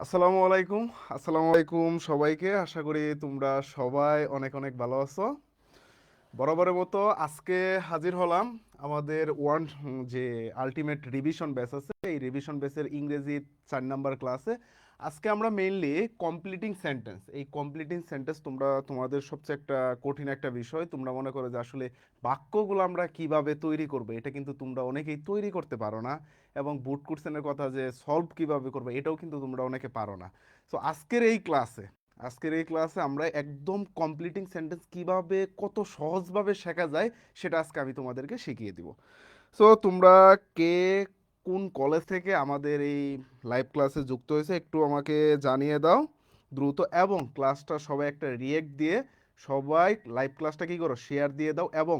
আসসালামু আলাইকুম। আসসালামু আলাইকুম সবাইকে। আশা করি তোমরা সবাই অনেক অনেক ভালো আছো। বরাবরের মতো আজকে হাজির হলাম আমাদের যে আলটিমেট রিভিশন ব্যাচ আছে, এই রিভিশন ব্যাচের ইংরেজি 4 নাম্বার ক্লাসে। আজকে আমরা মেইনলি কমপ্লিটিং সেন্টেন্স, এই কমপ্লিটিং সেন্টেন্স তোমরা তোমাদের সবচেয়ে একটা কঠিন একটা বিষয়। তোমরা মনে করো যে আসলে বাক্যগুলো আমরা কিভাবে তৈরি করবো, এটা কিন্তু তোমরা অনেকেই তৈরি করতে পারো না। এবং বুট কোশ্চেনের কথা যে সলভ কিভাবে করবে, এটাও কিন্তু তোমরা অনেকে পারো না। সো আজকের এই ক্লাসে আমরা একদম কমপ্লিটিং সেন্টেন্স কিভাবে কত সহজভাবে শেখা যায় সেটা আজকে আমি তোমাদেরকে শিখিয়ে দিব। সো তোমরা কে কোন কলেজ থেকে আমাদের এই লাইভ ক্লাসে যুক্ত হয়েছে একটু আমাকে জানিয়ে দাও দ্রুত। এবং ক্লাসটা সবাই একটা রিয়েক্ট দিয়ে সবাই লাইভ ক্লাসটা কি করো, শেয়ার দিয়ে দাও। এবং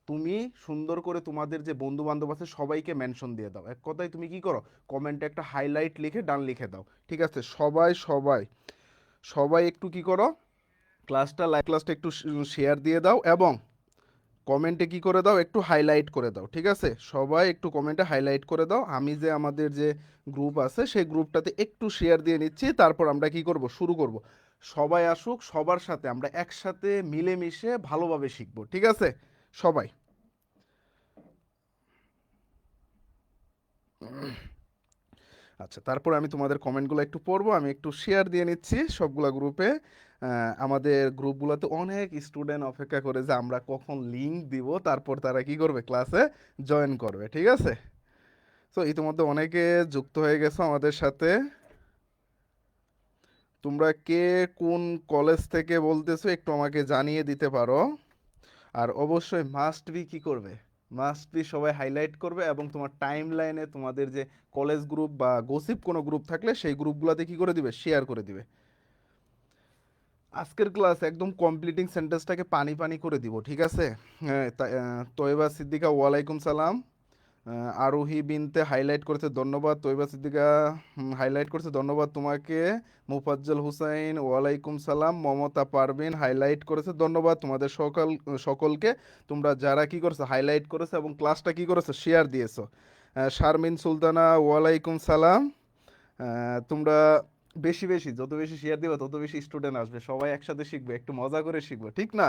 তুমি সুন্দর করে তোমাদের যে বন্ধু বান্ধব আছে সবাইকে মেনশন দিয়ে দাও। এক কথায় তুমি কি করো, কমেন্টে একটা হাইলাইট লিখে ডান লিখে দাও। ঠিক আছে, সবাই সবাই সবাই একটু কি করো, লাইভ ক্লাসটা একটু শেয়ার দিয়ে দাও এবং কমেন্টে কি করে দাও, একটু হাইলাইট করে দাও। ঠিক আছে, সবাই একটু কমেন্টে হাইলাইট করে দাও। আমি যে আমাদের যে গ্রুপ আছে সেই গ্রুপটাতে একটু শেয়ার দিয়ে নিচ্ছি, তারপর আমরা কি করব, শুরু করব। সবাই আসুক, সবার সাথে আমরা একসাথে মিলেমিশে ভালোভাবে শিখবো। ঠিক আছে সবাই। আচ্ছা, তারপর আমি তোমাদের কমেন্টগুলো একটু পড়বো, আমি একটু শেয়ার দিয়ে নিচ্ছি সবগুলা গ্রুপে। আমাদের গ্রুপগুলোতে অনেক স্টুডেন্ট অপেক্ষা করে যে আমরা কখন লিংক দিব, তারপর তারা কি করবে, ক্লাসে জয়েন করবে। ঠিক আছে, তো ইতিমধ্যে অনেকে যুক্ত হয়ে গেছো আমাদের সাথে। তোমরা কে কোন কলেজ থেকে বলতেছো একটু আমাকে জানিয়ে দিতে পারো। আর অবশ্যই মাস্ট বি কি করবে, মাস্ট বি সবাই হাইলাইট করবে এবং তোমার টাইম লাইনে তোমাদের যে কলেজ গ্রুপ বা গসিপ কোনো গ্রুপ থাকলে সেই গ্রুপগুলোতে কি করে দিবে, শেয়ার করে দিবে। আজকের ক্লাস একদম কমপ্লিটিং সেন্টেন্সটাকে পানি পানি করে দিব। ঠিক আছে, হ্যাঁ, তয়বা সিদ্দিকা ওয়ালাইকুম সালাম। আরোহী বিনতে হাইলাইট করেছে, ধন্যবাদ। তৈবা সিদ্দিকা হাইলাইট করেছে, ধন্যবাদ তোমাকে। মুফাজ্জল হুসাইন ওয়ালাইকুম সালাম। মমতা পারভিন হাইলাইট করেছে, ধন্যবাদ তোমাদের সকলকে। তোমরা যারা কি করেছো, হাইলাইট করেছো এবং ক্লাসটা কি করেছো, শেয়ার দিয়েছো। শারমিন সুলতানা ওয়ালাইকুম সালাম। তোমরা বেশি বেশি, যত বেশি শেয়ার দিবে তত বেশি স্টুডেন্ট আসবে, সবাই একসাথে শিখবে, একটু মজা করে শিখবো, ঠিক না?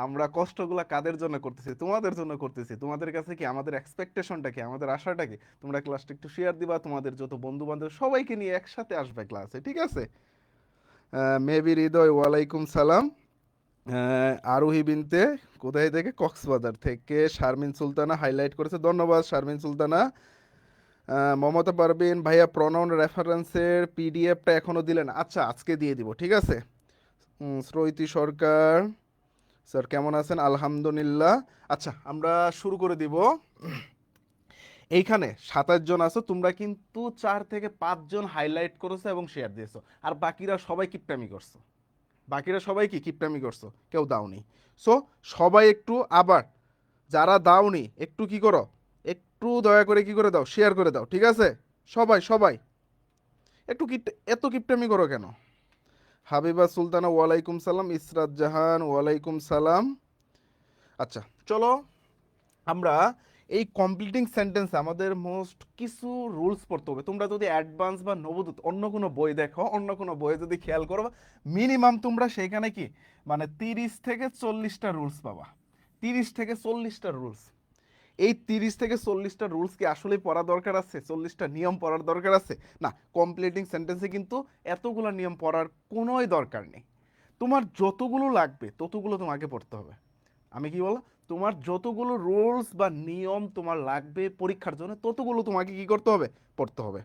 আমরা কষ্টগুলা কাদের জন্য করতেছি, তোমাদের জন্য করতেছি। তোমাদের কাছে কি আমাদের এক্সপেকটেশনটা কি, আমাদের আশাটা কি, তোমরা ক্লাসটা একটু শেয়ার দিবা, তোমাদের যত বন্ধু বান্ধব সবাইকে নিয়ে একসাথে আসবে ক্লাসে। ঠিক আছে, মেবি হৃদয় ওয়ালাইকুম সালাম। আরোহী বিনতে কোথায় থেকে, কক্সবাজার থেকে। শারমিন সুলতানা হাইলাইট করেছে, ধন্যবাদ শারমিন সুলতানা। মমতা পারবিন ভাইয়া, প্রনাউন রেফারেন্সের পিডিএফটা এখনো দিলেন? আচ্ছা, আজকে দিয়ে দিব। ঠিক আছে। শ্রৈতী সরকার স্যার কেমন আছেন? আলহামদুলিল্লাহ। আচ্ছা, আমরা শুরু করে দিব। এইখানে 27 জন আছো, তোমরা কিন্তু 4 থেকে 5 জন হাইলাইট করেছো এবং শেয়ার দিয়েছো। আর বাকিরা সবাই কিপটামি করছো, বাকিরা সবাই কি কিপটামি করছো, কেউ দাওনি। সো সবাই একটু আবার, যারা দাওনি একটু কি করো, একটু দয়া করে কি করে দাও, শেয়ার করে দাও। ঠিক আছে, সবাই সবাই একটু এত কিপটামি করো কেন? হাবিবা সুলতানা ওয়ালাইকুম সালাম। ইসরাত জাহান ওয়ালাইকুম সালাম। আচ্ছা, চলো আমরা এই কমপ্লিটিং সেন্টেন্স আমাদের মোস্ট কিছু রুলস পড়তে হবে। তোমরা যদি অ্যাডভান্স বা নবদূত অন্য কোনো বই দেখো, অন্য কোনো বইয়ে যদি খেয়াল করো, মিনিমাম তোমরা সেখানে কি মানে 30 থেকে 40টা রুলস পাবা। 30 থেকে 40টা রুলস। এই 30 থেকে 40টা রুলস কি আসলে পড়া দরকার আছে? 40টা নিয়ম পড়ার দরকার আছে? না, কমপ্লিটিং সেন্টেন্সে কিন্তু এতগুলো নিয়ম পড়ার কোনোই দরকার নেই। তোমার যতগুলো লাগবে ততগুলো তোমাকে পড়তে হবে। আমি কি বললাম, তোমার যতগুলো রুলস বা নিয়ম তোমার লাগবে পরীক্ষার জন্য ততগুলো তোমাকে কি করতে হবে, পড়তে হবে।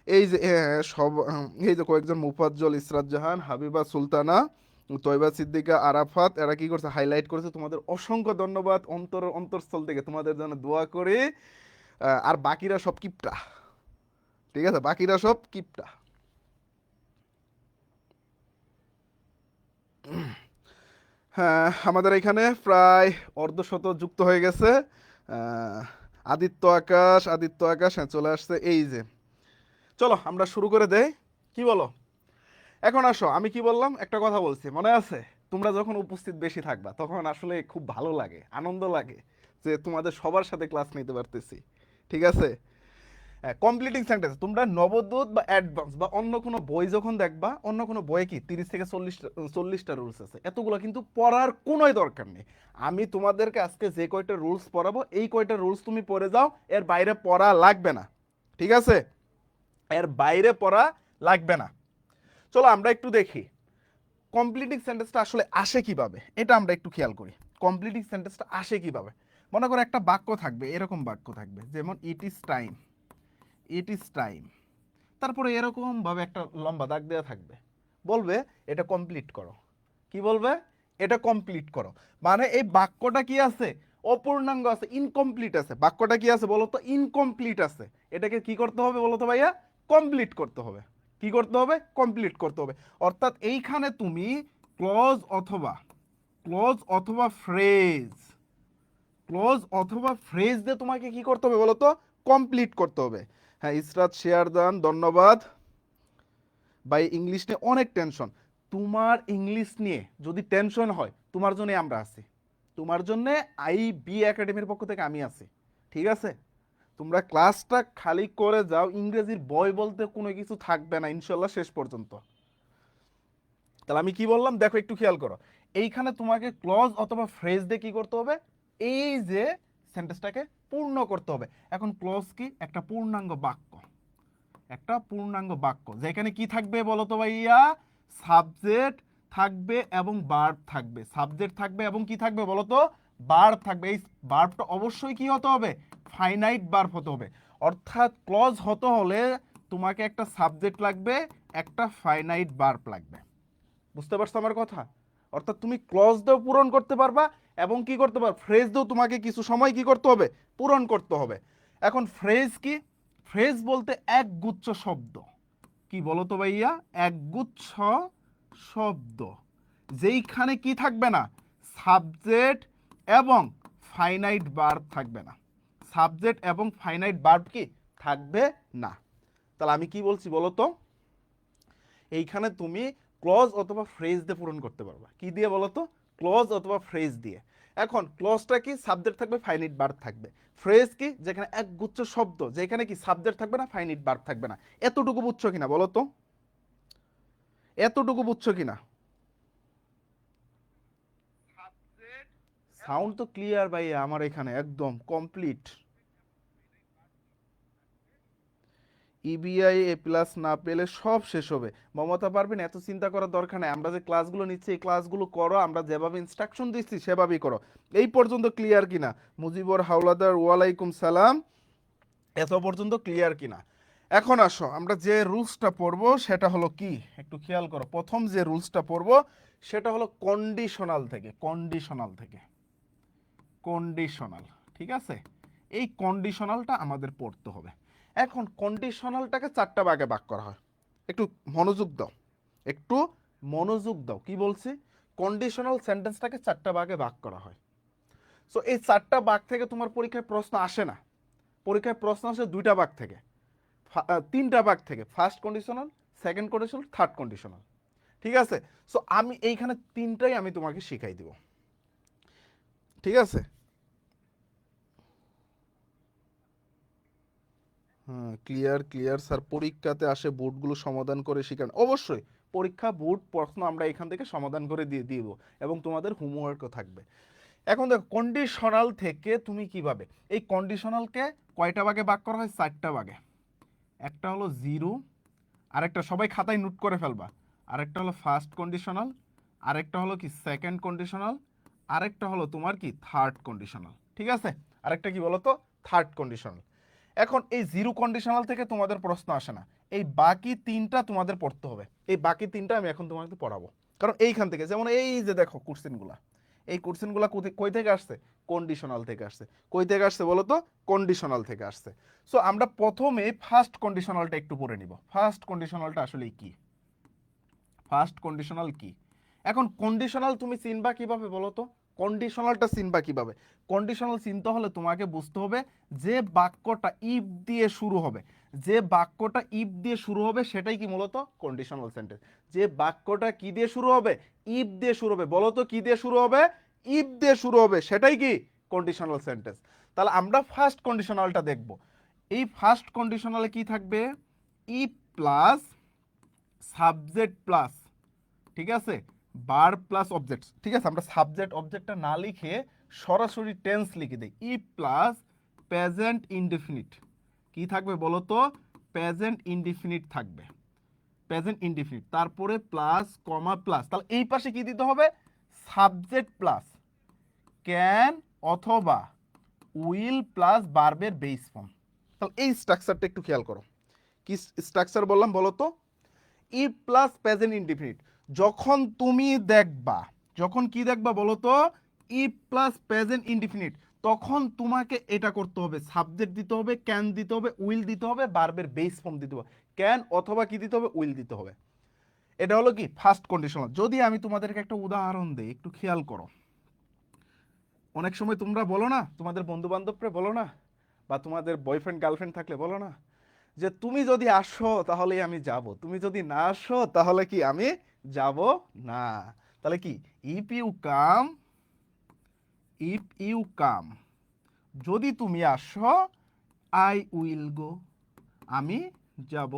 এই যে এই যে কয়েকজন, মুফাজ্জল, ইসরাত জাহান, হাবিবা সুলতানা, তয়বা সিদ্দিকা, আরাফাত, এরা কি করছে, হাইলাইট করেছে। তোমাদের অসংখ্য ধন্যবাদ, অন্তরস্থল থেকে তোমাদের জন্য দোয়া করে। আর বাকিরা সব কিপটা। ঠিক আছে, বাকিরা সব কিপটা। হ্যাঁ, আমাদের এখানে প্রায় অর্ধশত যুক্ত হয়ে গেছে। আহ, আদিত্য আকাশ, হ্যাঁ চলে আসছে। এই যে, চলো আমরা শুরু করে দেই, কি বলো? এখন আসো, আমি কি বললাম, একটা কথা বলছি মনে আছে? তোমরা যখন উপস্থিত বেশি থাকবা তখন আসলে খুব ভালো লাগে, আনন্দ লাগে যে তোমাদের সবার সাথে ক্লাস নিতে পারতেছি। ঠিক আছে, কমপ্লিটিং সেন্টেন্স তোমরা নবদূত বা অ্যাডভান্স বা অন্য কোনো বই যখন দেখবা, অন্য কোনো বইয়ে কি 30 থেকে 40টা রুলস আছে, এতগুলো কিন্তু পড়ার কোনোই দরকার নেই। আমি তোমাদেরকে আজকে যে কয়টা রুলস পড়াবো এই কয়টা রুলস তুমি পড়ে যাও, এর বাইরে পড়া লাগবে না, ঠিক আছে? এর বাইরে পড়া লাগবে না। চলো আমরা একটু দেখি কমপ্লিটিং সেন্টেন্সটা আসলে আসে কিভাবে, এটা আমরা একটু খেয়াল করি। কমপ্লিটিং সেন্টেন্সটা আসে কিভাবে? মনে করো একটা বাক্য থাকবে, এরকম বাক্য থাকবে যেমন it is time, it is time, তারপরে এরকম ভাবে একটা লম্বা দাগ দেওয়া থাকবে, বলবে এটা কমপ্লিট করো। কি বলবে? এটা কমপ্লিট করো। মানে এই বাক্যটা কি আছে? অপূর্ণাঙ্গ আছে, ইনকমপ্লিট আছে। বাক্যটা কি আছে বলো তো? ইনকমপ্লিট আছে। এটাকে কি করতে হবে বলো তো ভাইয়া? কমপ্লিট করতে হবে। কি করতে হবে? কমপ্লিট করতে হবে। অর্থাৎ এইখানে তুমি ক্লজ অথবা ফ্রেজ, ক্লজ অথবা ফ্রেজ দিয়ে তোমাকে কি করতে হবে বলো তো? কমপ্লিট করতে হবে। হ্যাঁ ইসরাত শেয়ার দান, ধন্যবাদ ভাই। ইংলিশ নিয়ে অনেক টেনশন। তোমার ইংলিশ নিয়ে যদি টেনশন হয়, তোমার জন্য আমরা আছি, তোমার জন্য IB একাডেমির পক্ষ থেকে আমি আছি, ঠিক আছে? তোমরা ক্লাসটা খালি করে যাও, ইংরেজির বই বলতে কোনো কিছু থাকবে না ইনশাল্লাহ শেষ পর্যন্ত। তাহলে আমি কি বললাম দেখো একটু খেয়াল করো, এইখানে তোমাকে ক্লজ অথবা ফ্রেজ দিয়ে কি করতে হবে? এই যে সেন্টেন্সটাকে পূর্ণ করতে হবে। এখন ক্লজ কি? একটা পূর্ণাঙ্গ বাক্য, একটা পূর্ণাঙ্গ বাক্য যেখানে কি থাকবে বলো তো ভাইয়া? সাবজেক্ট থাকবে এবং ভার্ব থাকবে, সাবজেক্ট থাকবে এবং কি থাকবে বলো তো? ভার্ব থাকবে। এই ভার্বটা অবশ্যই কি হতে হবে? ফাইনাইট ভার্ব হতে হবে। অর্থাৎ ক্লজ হতে হলে তোমাকে একটা সাবজেক্ট লাগবে, একটা ফাইনাইট ভার্ব লাগবে। বুঝতে পারছো আমার কথা? অর্থাৎ তুমি ক্লজ দিয়েও পূরণ করতে পারবা এবং কি করতে পারবে? ফ্রেজ দিয়েও তোমাকে কিছু সময় কি করতে হবে? পূরণ করতে হবে। এখন ফ্রেজ কি? ফ্রেজ বলতে একগুচ্ছ শব্দ। কি বলো তো ভাইয়া? একগুচ্ছ শব্দ যেইখানে কি থাকবে না? সাবজেক্ট এবং ফাইনাইট ভার্ব থাকবে না। সাবজেক্ট এবং ফাইনাইট ভার্ব কি থাকবে না। তাহলে আমি কি বলছি বলো তো? এইখানে তুমি ক্লজ অথবা ফ্রেজ দিয়ে পূরণ করতে পারবা। কি দিয়ে বলো তো? ক্লজ অথবা ফ্রেজ দিয়ে। এখন ক্লজটা কি? সাবজেক্ট থাকবে, ফাইনাইট ভার্ব থাকবে। ফ্রেজ কি? যেখানে একগুচ্ছ শব্দ, যেখানে কি সাবজেক্ট থাকবে না, ফাইনাইট ভার্ব থাকবে না। এতটুকু বুঝছো কিনা বলো তো? এতটুকু বুঝছো কিনা? সাউন্ড তো ক্লিয়ার ভাইয়া আমার এখানে একদম কমপ্লিট। EBI A+ না পেলে সব শেষ হবে। মমতা পারবেন, এত চিন্তা করার দরকার নেই। আমরা যে ক্লাসগুলো নিচ্ছি এই ক্লাসগুলো করো, আমরা যেভাবে ইনস্ট্রাকশন দিচ্ছি সেভাবেই করো। এই পর্যন্ত ক্লিয়ার কিনা? মুজিবুর হাওলাদার ওয়ালাইকুম সালাম। এত পর্যন্ত ক্লিয়ার কিনা? এখন আসো আমরা যে রুলসটা পড়বো সেটা হলো কি, একটু খেয়াল করো। প্রথম যে রুলসটা পড়বো সেটা হলো কন্ডিশনাল থেকে, কন্ডিশনাল থেকে, কন্ডিশনাল, ঠিক আছে? এই কন্ডিশনালটা আমাদের পড়তে হবে। এখন কন্ডিশনালটাকে 4টা ভাগে ভাগ করা হয়। একটু মনোযোগ দাও, একটু মনোযোগ দাও। কি বলছি? কন্ডিশনাল সেন্টেন্সটাকে 4টা ভাগে ভাগ করা হয়। সো এই 4টা ভাগ থেকে তোমার পরীক্ষায় প্রশ্ন আসে না। পরীক্ষায় প্রশ্ন আসে 2টা ভাগ থেকে, 3টা ভাগ থেকে। First conditional, second conditional, third conditional, ঠিক আছে? সো আমি এইখানে 3টাই আমি তোমাকে শিখাই দিব, ঠিক আছে? হ্যাঁ ক্লিয়ার ক্লিয়ার স্যার। পরীক্ষাতে আসে বোর্ডগুলো সমাধান করে শিখান। অবশ্যই পরীক্ষা বোর্ড প্রশ্ন আমরা এখান থেকে সমাধান করে দিয়ে দিব এবং তোমাদের হোমওয়ার্কও থাকবে। এখন দেখো কন্ডিশনাল থেকে তুমি কিভাবে এই কন্ডিশনালকে কয়টা ভাগে ভাগ করা হয়? 4টা ভাগে। একটা হলো জিরো, আরেকটা সবাই খাতায় নোট করে ফেলবা। আরেকটা হলো ফার্স্ট কন্ডিশনাল, আরেকটা হলো কি সেকেন্ড কন্ডিশনাল, আরেকটা হলো তোমার কি থার্ড কন্ডিশনাল, ঠিক আছে? আরেকটা কি বলো তো? Third conditional. এখন এই জিরো কন্ডিশনাল থেকে তোমাদের প্রশ্ন আসে না। এই বাকি 3টা তোমাদের পড়তে হবে। এই বাকি 3টা আমি এখন তোমাকে পড়াবো। কারণ এইখান থেকে যেমন এই যে দেখো কোশ্চেনগুলা, এই কোশ্চেনগুলা কই থেকে আসছে? কন্ডিশনাল থেকে আসছে। কই থেকে আসছে বলো তো? কন্ডিশনাল থেকে আসছে। সো আমরা প্রথমে ফার্স্ট কন্ডিশনালটা একটু পড়ে নিব। ফার্স্ট কন্ডিশনালটা আসলে কি? ফার্স্ট কন্ডিশনাল কি? এখন কন্ডিশনাল তুমি চিনবা কিভাবে বলো তো? কন্ডিশনালটা চিনবা কিভাবে? কন্ডিশনাল চিনতে হলে তোমাকে বুঝতে হবে যে বাক্যটা ইফ দিয়ে শুরু হবে, যে বাক্যটা ইফ দিয়ে শুরু হবে সেটাই কি মূলত কন্ডিশনাল সেন্টেন্স। যে বাক্যটা কি দিয়ে শুরু হবে? ইফ দিয়ে শুরু হবে। বলো তো কি দিয়ে শুরু হবে? ইফ দিয়ে শুরু হবে, সেটাই কি কন্ডিশনাল সেন্টেন্স। তাহলে আমরা ফার্স্ট কন্ডিশনালটা দেখব। এই ফার্স্ট কন্ডিশনালে কি থাকবে, ই প্লাস সাবজেক্ট প্লাস, ঠিক আছে, বার প্লাস অবজেক্ট। ঠিক আছে, আমরা সাবজেক্ট অবজেক্টটা না লিখে সরাসরি টেন্স লিখে দিই, ই প্লাস প্রেজেন্ট ইনডেফিনিট। কি থাকবে বলো তো, প্রেজেন্ট ইনডেফিনিট থাকবে, প্রেজেন্ট ইনডেফিনিট, তারপরে প্লাস কমা প্লাস, তাহলে এই পাশে কি দিতে হবে, সাবজেক্ট প্লাস ক্যান অথবা উইল প্লাস ভার্বের বেস ফর্ম। তাহলে এই স্ট্রাকচারটা একটু খেয়াল করো, কি স্ট্রাকচার বললাম বলো তো, ই প্লাস প্রেজেন্ট ইনডেফিনিট। যখন তুমি দেখবা, যখন কি দেখবা বলো তো, ই প্লাস প্রেজেন্ট ইনডেফিনিট, তখন তোমাকে এটা করতে হবে, সাবজেক্ট দিতে হবে, ক্যান দিতে হবে, উইল দিতে হবে, ভার্বের বেস ফর্ম দিতে হবে, ক্যান অথবা কি দিতে হবে, উইল দিতে হবে। এটা হলো কি ফার্স্ট কন্ডিশনাল। যদি আমি তোমাদেরকে একটা উদাহরণ দেই, একটু খেয়াল করো। অনেক সময় তোমরা বলো না, তোমাদের বন্ধু বান্ধবরা বলো না, বা তোমাদের বয়ফ্রেন্ড গার্লফ্রেন্ড থাকলে বলো না, যে তুমি যদি আসো তাহলে আমি যাব, তুমি যদি না আসো তাহলে কি আমি যাব না। তাহলে কি, if you come, if you come, যদি তুমি আসো, আই উইল গো, আমি যাব।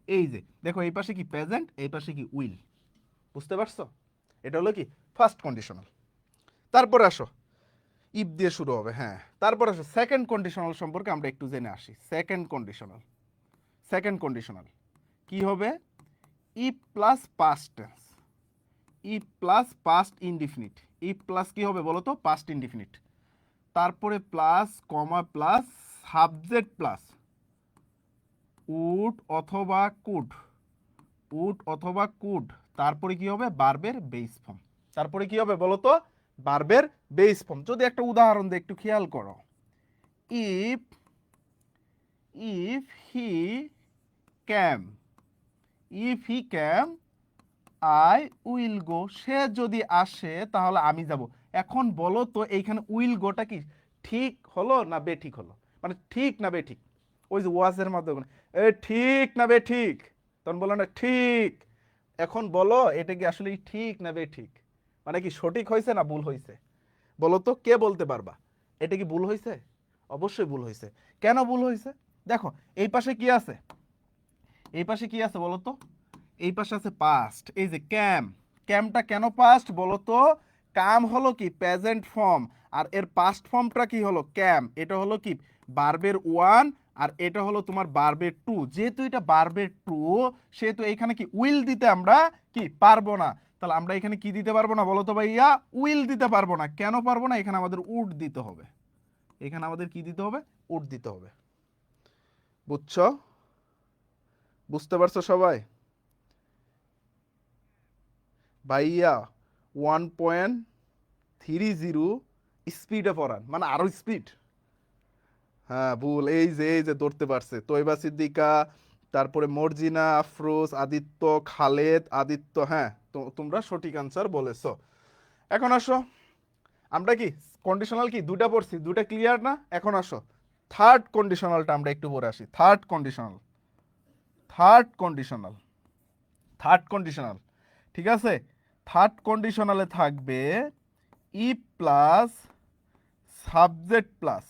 এই যে দেখো, এই পাশে কি প্রেজেন্ট, এই পাশে কি উইল, বুঝতে পারছো? এটা হলো কি ফার্স্ট কন্ডিশনাল। তারপরে আসো, ইফ দিয়ে শুরু হবে, হ্যাঁ। তারপর আসো সেকেন্ড কন্ডিশনাল সম্পর্কে আমরা একটু জেনে আসি। সেকেন্ড কন্ডিশনাল, সেকেন্ড কন্ডিশনাল কি হবে, if plus past tense, if plus past indefinite, if plus কি হবে বলো তো, পাস্ট ইনডিফিনিট, তারপরে plus comma plus subject plus would অথবা কুড, উড অথবা কুড, তারপরে কি হবে, ভার্বের বেস ফর্ম। তারপরে কি হবে বলো তো, ভার্বের বেস ফর্ম। যদি একটা উদাহরণ দিই, একটু খেয়াল করো, if, if he came, if he came I will go, সে যদি আসে তাহলে আমি যাব। এখন বলো তো এইখানে উইল গোটা কি ঠিক হলো না বেঠিক হলো, মানে ঠিক না বেঠিক? ওই যে ওয়াজের মাধ্যমে এ ঠিক না বেঠিক, তখন বলো না ঠিক। এখন বলো এটা কি আসলে ঠিক না বেঠিক, মানে কি সঠিক হয়েছে না ভুল হয়েছে? বলো তো, কে বলতে পারবা এটা কি ভুল হয়েছে? অবশ্যই ভুল হয়েছে। কেন ভুল হয়েছে? দেখো এই পাশে কি আছে, এই পাশে কি আছে বলো তো, এই পাশে আছে পাস্ট, এই যে ক্যাম, ক্যামটা কেন পাস্ট বলো তো, কাম হলো কি প্রেজেন্ট ফর্ম, আর এর পাস্ট ফর্মটা কি হলো ক্যাম, এটা হলো কি ভার্বের ওয়ান, আর এটা হলো তোমার ভার্বের টু। যেহেতু এটা ভার্বের টু, সেহেতু এখানে কি উইল দিতে আমরা কি পারবো না। তাহলে আমরা এখানে কি দিতে পারবো না বলো তো ভাইয়া, উইল দিতে পারবো না। কেন পারবো না? এখানে আমাদের উড দিতে হবে, এখানে আমাদের কি দিতে হবে, উড দিতে হবে। বুঝছো? বুঝতে পারছো সবাই? ভাইয়া 1.30 স্পিডে পড়ান, মানে আরো স্পিড। হ্যাঁ ভুল, এই যে ধরতে পারছে তৈবা সিদ্দিকা, তারপরে মর্জিনা, আফরোজ, আদিত্য, খালেদ, আদিত্য, হ্যাঁ তোমরা সঠিক আনসার বলেছো। এখন আসো, আমরা কি কন্ডিশনাল কি দুটা পড়ছি, দুটা ক্লিয়ার না? এখন আসো থার্ড কন্ডিশনালটা আমরা একটু পড়ে আসি। Third conditional, third conditional, third conditional, ঠিক আছে। থার্ড কন্ডিশনালে থাকবে ই plus subject plus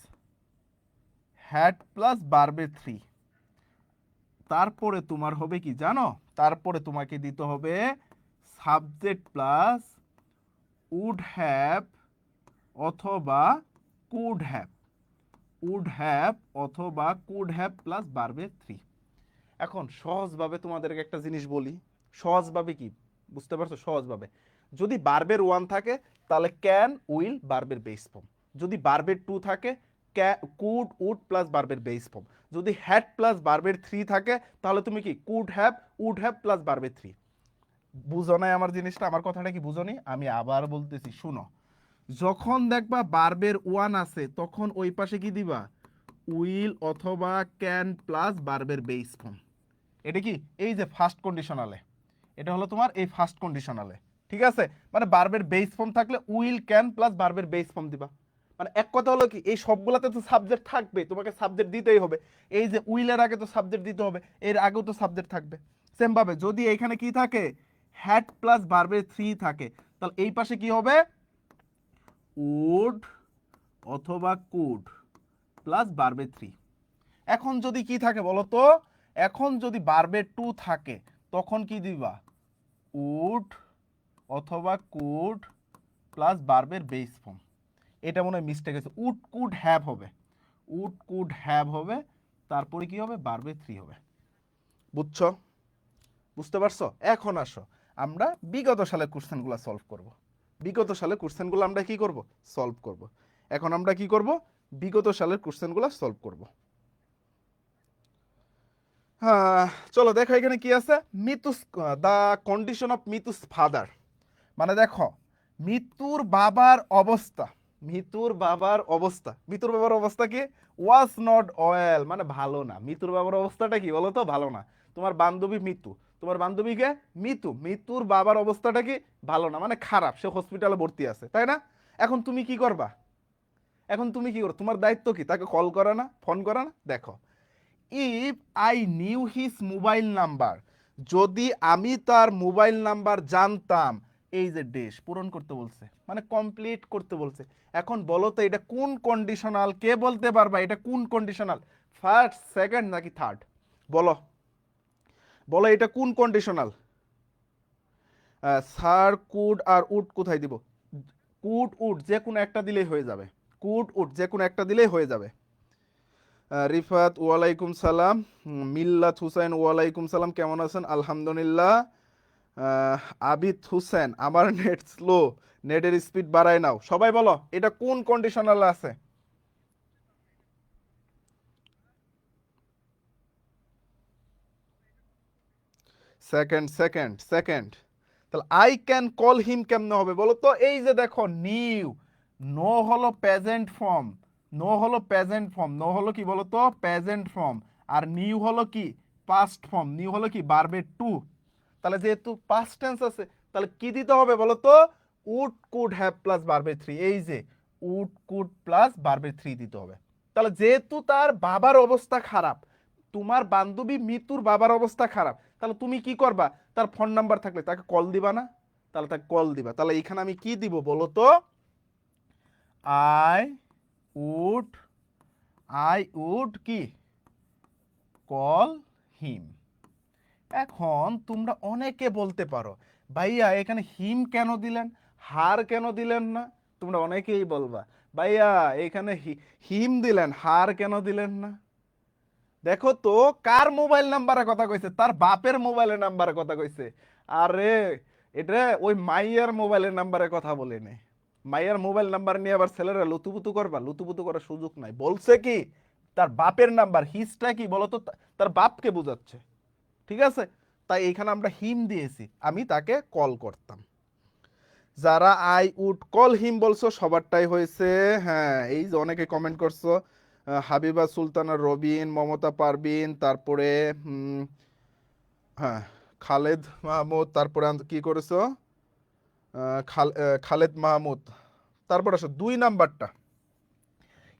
had plus ভার্বে থ্রি। তারপরে তোমার হবে কি জানো, তারপরে তোমাকে দিতে হবে সাবজেক্ট প্লাস উড হ্যাভ অথবা কুড হ্যাভ, উড হ্যাভ অথবা কুড হ্যাভ প্লাস ভার্বে থ্রি। এখন সহজভাবে তোমাদেরকে একটা জিনিস বলি, সহজভাবে কি বুঝতে পারছো? সহজভাবে যদি ভার্বের ওয়ান থাকে তাহলে ক্যান উইল ভার্বের বেস ফর্ম, যদি ভার্বের টু থাকে কুড উড প্লাস ভার্বের বেস ফর্ম, যদি হ্যাড প্লাস ভার্বের থ্রি থাকে তাহলে তুমি কি could have would have plus ভার্বের থ্রি। বুঝো নাই আমার জিনিসটা, আমার কথাটা কি বুঝো নি? আমি আবার বলতেছি শুনো, যখন দেখবা ভার্বের ওয়ান আছে তখন ওই পাশে কি দিবা, উইল অথবা ক্যান প্লাস ভার্বের বেস ফর্ম। এটা কি এই যে ফার্স্ট কন্ডিশনালে, এটা হলো তোমার এই ফার্স্ট কন্ডিশনালে, ঠিক আছে। মানে ভার্বের বেস ফর্ম থাকলে উইল ক্যান প্লাস ভার্বের বেস ফর্ম দিবা। মানে এক কথা হলো কি, এই সবগুলাতে তো সাবজেক্ট থাকবে, তোমাকে সাবজেক্ট দিতেই হবে। এই যে উইলের আগে তো সাবজেক্ট দিতে হবে, এর আগেও তো সাবজেক্ট থাকবে। সেম ভাবে যদি এখানে কি থাকে, হ্যাড প্লাস ভার্বের থ্রি থাকে, তাহলে এই পাশে কি হবে, উড অথবা কুড প্লাস ভার্বের থ্রি। এখন যদি কি থাকে বলো তো, এখন যদি ভার্বের টু থাকে তখন কি দিবা, উড অথবা কুড প্লাস ভার্বের বেস ফর্ম। এটা মনে হয় মিস্টেক আছে, উড কুড হ্যাভ হবে, উড কুড হ্যাভ হবে, তারপরে কি হবে, ভার্বের থ্রি হবে। বুঝছো, বুঝতে পারছো? এখন আসো আমরা বিগত সালের কোশ্চেনগুলো সলভ করব। বিগত সালের কোশ্চেনগুলো আমরা কি করব, সলভ করব। এখন আমরা কি করব, বিগত সালের কোশ্চেনগুলো সলভ করব। হ্যাঁ চলো দেখো এখানে কি আছে, মিতুস দা কন্ডিশন অফ মিতুস ফাদার, মানে দেখো মিতুর বাবার অবস্থা, মিতুর বাবার অবস্থা, মিতুর বাবার অবস্থা কি, ওয়াজ নট ওয়েল, মানে ভালো না। মিতুর বাবার অবস্থাটা কি বলো তো, ভালো না। তোমার বান্ধবী মিতু, তোমার বান্ধবীকে মিতু, মিতুর বাবার অবস্থাটা কি, ভালো না, মানে খারাপ, সে হসপিটালে ভর্তি আছে, তাই না? এখন তুমি কি করবা, এখন তুমি কি করো, তোমার দায়িত্ব কি, তাকে কল করা না, ফোন করা না? দেখো, if I knew his mobile number, যদি আমি তার মোবাইল নাম্বার জানতাম, এই যে ডেশ পূরণ করতে বলছে, মানে কমপ্লিট করতে বলছে। এখন বলো তো এটা কোন কন্ডিশনাল, কে বলতে পারবা এটা কোন কন্ডিশনাল, ফার্স্ট সেকেন্ড নাকি থার্ড? বলো, বলো এটা কোন কন্ডিশনাল? স্যার কুড আর উড কোথায় দিব, কুড উড যে কোনো একটা দিলেই হয়ে যাবে, কুড উড যে কোনো একটা দিলেই হয়ে যাবে। রিফাত ওয়ালাইকুম সালাম, মিল্লাত হুসাইন ওয়ালাইকুম সালাম, কেমন আছেন? আলহামদুলিল্লাহ। আবিদ হুসেন, আমার নেট স্লো, নেটের স্পিড বাড়ায় নাও। সবাই বলো এটা কোন কন্ডিশনাল আছে? Second second second. তাহলে আই ক্যান কল হিম কেমনে হবে বলো তো? এই যে দেখো নিউ, নো হলো প্রেজেন্ট ফর্ম, নো হলো প্রেজেন্ট ফর্ম, নো হলো কি বলো তো, প্রেজেন্ট ফর্ম, আর নিউ হলো কি পাস্ট ফর্ম, নিউ হলো কি ভার্বের টু। তাহলে যেহেতু পাস্ট টেন্স আছে, তাহলে কি দিতে হবে বলো তো, উড কুড হ্যাভ প্লাস ভার্বের থ্রি, এই যে উড কুড প্লাস ভার্বের থ্রি দিতে হবে। তাহলে যেহেতু তার বাবার অবস্থা খারাপ, তোমার বান্ধবী মিতুর বাবার অবস্থা খারাপ, তাহলে তুমি কি করবা, তার ফোন নাম্বার থাকলে তাকে কল দিবা না? তাহলে তাকে কল দিবা। তাহলে এখানে আমি কি দিব বলো তো, আই উড, আই উড কি কল হিম। এখন তোমরা অনেকে বলতে পারো ভাইয়া এখানে হিম কেন দিলেন, হার কেন দিলেন না? তোমরা অনেকেই বলবা ভাইয়া এখানে হিম দিলেন, হার কেন দিলেন না? দেখো তো কার মোবাইল নাম্বারের কথা কইছে, তার বাপের মোবাইলের নাম্বারের কথা কইছে। আরে এটা ওই মাইয়ার মোবাইলের নাম্বারের কথা বলেনি। মাইয়ার মোবাইল নাম্বার নিয়ে আবার ছেলেরা লুতুপুতু করবা, লুতুপুতু করার সুযোগ নাই। বলছে কি তার বাপের নাম্বার, হিসটা কি বলতো, তার বাপকে বোঝাচ্ছে। ঠিক আছে, তাই এখানে আমরা হিম দিয়েছি, আমি তাকে কল করতাম। যারা আই উড কল হিম বলছো সবারটাই হয়েছে। হ্যাঁ এই যে অনেকে কমেন্ট করছো, হাবিবা সুলতানা রবিন, মমতা পারবিন, তারপরে হ্যাঁ খালেদ মাহমুদ, তারপরে কি করেছো, খালেদ মাহমুদ। তারপর আসো দুই নাম্বারটা,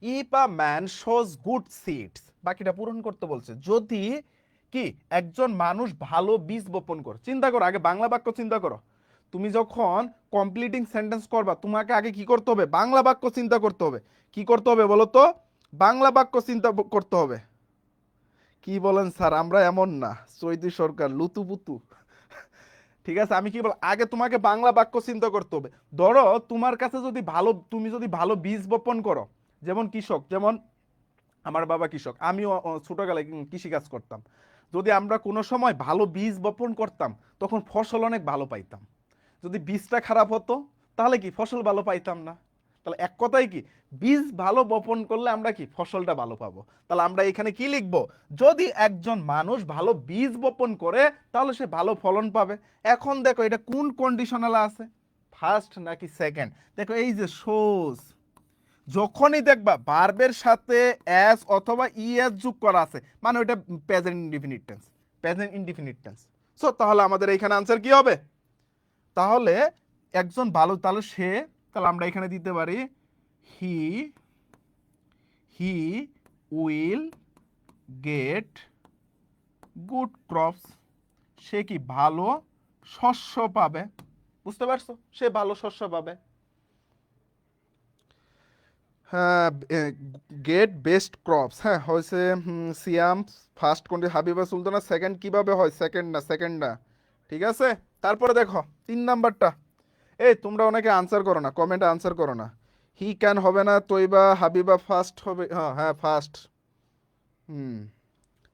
if a man shows good seeds, বাকিটা পূরণ করতে বলছে। যদি কি একজন মানুষ ভালো বীজ বপন করে, চিন্তা করো আগে বাংলা বাক্য চিন্তা করো। তুমি যখন কমপ্লিটিং সেন্টেন্স করবা তোমাকে আগে কি করতে হবে, বাংলা বাক্য চিন্তা করতে হবে। কি করতে হবে বলো তো, বাংলা বাক্য চিন্তা করতে হবে। কি বলেন স্যার, আমরা এমন না, চৈতি সরকার লুতুপুতু। ঠিক আছে, আমি কি বল, আগে তোমাকে বাংলা বাক্য চিন্তা করতে হবে। ধরো তোমার কাছে যদি ভালো, তুমি যদি ভালো বীজ বপন করো, যেমন কৃষক, যেমন আমার বাবা কৃষক, আমিও ছোটবেলায় কৃষি কাজ করতাম। যদি আমরা কোনো সময় ভালো বীজ বপন করতাম তখন ফসল অনেক ভালো পাইতাম। যদি বীজটা খারাপ হতো তাহলে কি ফসল ভালো পাইতাম না। তাহলে এক কথায় কি, বীজ ভালো বপন করলে আমরা কি ফসলটা ভালো পাবো। তাহলে আমরা এখানে কি লিখবো, যদি একজন মানুষ ভালো বীজ বপন করে তাহলে সে ভালো ফলন পাবে। এখন দেখো এটা কোন কন্ডিশনাল আছে, ফার্স্ট নাকি সেকেন্ড? দেখো এই যে সোজ, যখনই দেখবা ভার্বের সাথে এস অথবা ইএস যোগ করা আছে মানে ওইটা present indefinite tense, present indefinite tense. So তাহলে আমাদের এখানে আনসার কি হবে, তাহলে একজন ভালো, তাহলে সে, তাহলে আমরা এখানে দিতে পারি he, he will get good crops, সে কি ভালো শস্য পাবে। বুঝতে পারছো, সে ভালো শস্য পাবে। হ্যাঁ, গেট বেস্ট ক্রপস, হ্যাঁ হয়েছে। সিয়াম ফার্স্ট কোনটি, হাবিবা সুলতানা সেকেন্ড কিভাবে হয়, সেকেন্ড না, ঠিক আছে। তারপরে দেখো 3 নাম্বারটা, এই তোমরা অনেকে আনসার করো না, কমেন্টে আনসার করো না। হি ক্যান হবে না, তৈবা হাবিবা ফার্স্ট হবে, হ্যাঁ হ্যাঁ ফার্স্ট। হুম,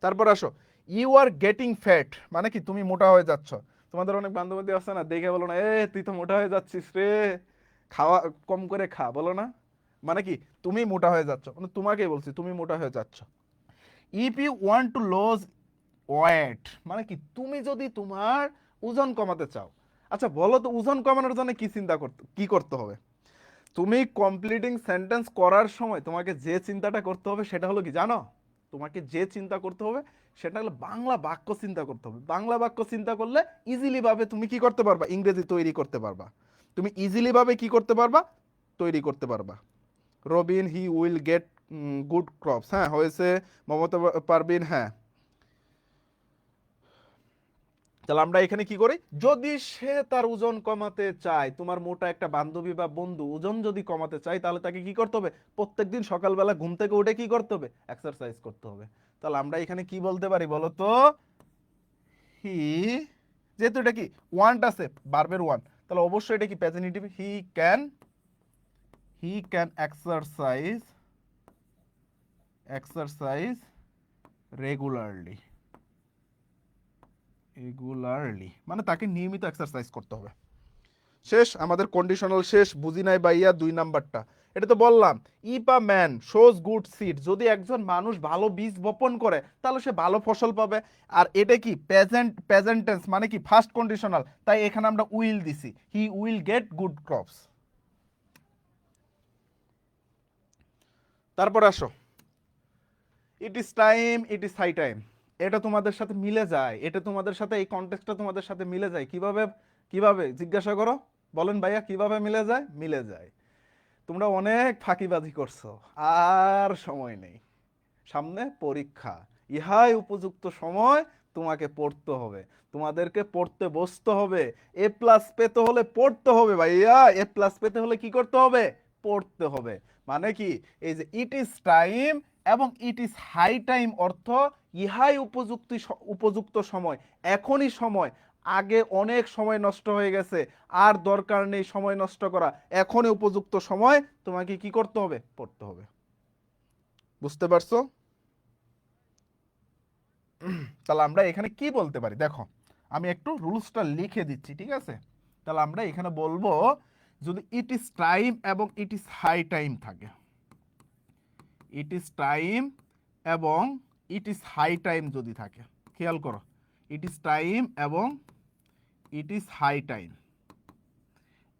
তারপর আসো, ইউ আর গেটিং ফ্যাট, মানে কি তুমি মোটা হয়ে যাচ্ছ। তোমাদের অনেক বান্ধবী আছে না, দেখে বলো না, তুই তো মোটা হয়ে যাচ্ছিস রে, খাওয়া কম করে খা, বলো না। মানে কি তুমি মোটা হয়ে যাচ্ছ, মানে তোমাকেই বলছি তুমি মোটা হয়ে যাচ্ছ। If you want to lose weight, মানে কি তুমি যদি তোমার ওজন কমাতে চাও। আচ্ছা বলো তো, ওজন কমানোর জন্য কি করতে হবে? তুমি কমপ্লিটিং সেন্টেন্স করার সময় তোমাকে যে চিন্তাটা করতে হবে সেটা হলো কি জানো? তোমাকে যে চিন্তা করতে হবে সেটা হলো বাংলা বাক্য চিন্তা করতে হবে। বাংলা বাক্য চিন্তা করলে ইজিলি ভাবে তুমি কি করতে পারবা, ইংরেজি তৈরি করতে পারবা। তুমি ইজিলি ভাবে কি করতে পারবা, তৈরি করতে পারবা। রবিন হি উইল গেট গুড ক্রপস, হ্যাঁ হয়েছে। মমতা পারবিন, হ্যাঁ। তাহলে আমরা এখানে কি করি, যদি সে তার ওজন কমাতে চায়, তোমার মোটা একটা বান্ধবী বা বন্ধু ওজন যদি কমাতে চায়, তাহলে তাকে কি করতে হবে, প্রত্যেকদিন সকালবেলা ঘুম থেকে উঠে কি করতে হবে, এক্সারসাইজ করতে হবে। তাহলে আমরা এখানে কি বলতে পারি বলো তো, হি, যেহেতু এটা কি ওয়ান্ট আছে, ভার্বের ওয়ান, তাহলে অবশ্যই এটা কি প্রেজেন্টিভ, হি ক্যান এক্সারসাইজ রেগুলারলি, মানে তাকে নিয়মিত এক্সারসাইজ করতে হবে। শেষ, আমাদের কন্ডিশনাল শেষ, বুঝি নাই ভাইয়া 2 নাম্বারটা। এটা তো বললাম, if a man shows good seed, যদি একজন মানুষ ভালো বীজ বপন করে তাহলে সে ভালো ফসল পাবে। আর এটা কি প্রেজেন্ট টেন্স, মানে কি ফার্স্ট কন্ডিশনাল, তাই এখানে আমরা উইল দিছি, হি উইল গেট গুড ক্রপস। তারপর আসো, ইট ইজ হাই টাইম, এটা তোমাদের সাথে মিলে যায়, এটা তোমাদের সাথে এই কনটেক্সটটা তোমাদের সাথে মিলে যায় কিভাবে, জিজ্ঞাসা করো, বলেন ভাইয়া কিভাবে মিলে যায়, মিলে যায়। তোমরা অনেক ফাঁকিবাজি করছো, আর সময় নেই, সামনে পরীক্ষা, ইহাই উপযুক্ত সময়, তোমাকে পড়তে হবে, তোমাদেরকে পড়তে বসতে হবে। এ প্লাস পেতে হলে পড়তে হবে ভাইয়া, এ প্লাস পেতে হলে কি করতে হবে, পড়তে হবে। মানে কি, এই যে ইট ইজ টাইম এবং ইট ইজ হাই টাইম অর্থ ইহাই উপযুক্ত সময়, এখনই সময়, আগে অনেক সময় নষ্ট হয়ে গেছে, আর দরকার নেই সময় নষ্ট করা, এখনই উপযুক্ত সময়, তোমাকে কি করতে হবে, পড়তে হবে। বুঝতে পারছো? তাহলে আমরা এখানে কি বলতে পারি দেখো, আমি একটু রুলসটা লিখে দিচ্ছি, ঠিক আছে। তাহলে আমরা এখানে বলবো, যদি ইট ইজ টাইম এবং ইট ইজ হাই টাইম থাকে, ইট ইজ টাইম এবং ইট ইজ হাই টাইম যদি থাকে, খেয়াল করো, ইট ইজ টাইম এবং ইট ইজ হাই টাইম,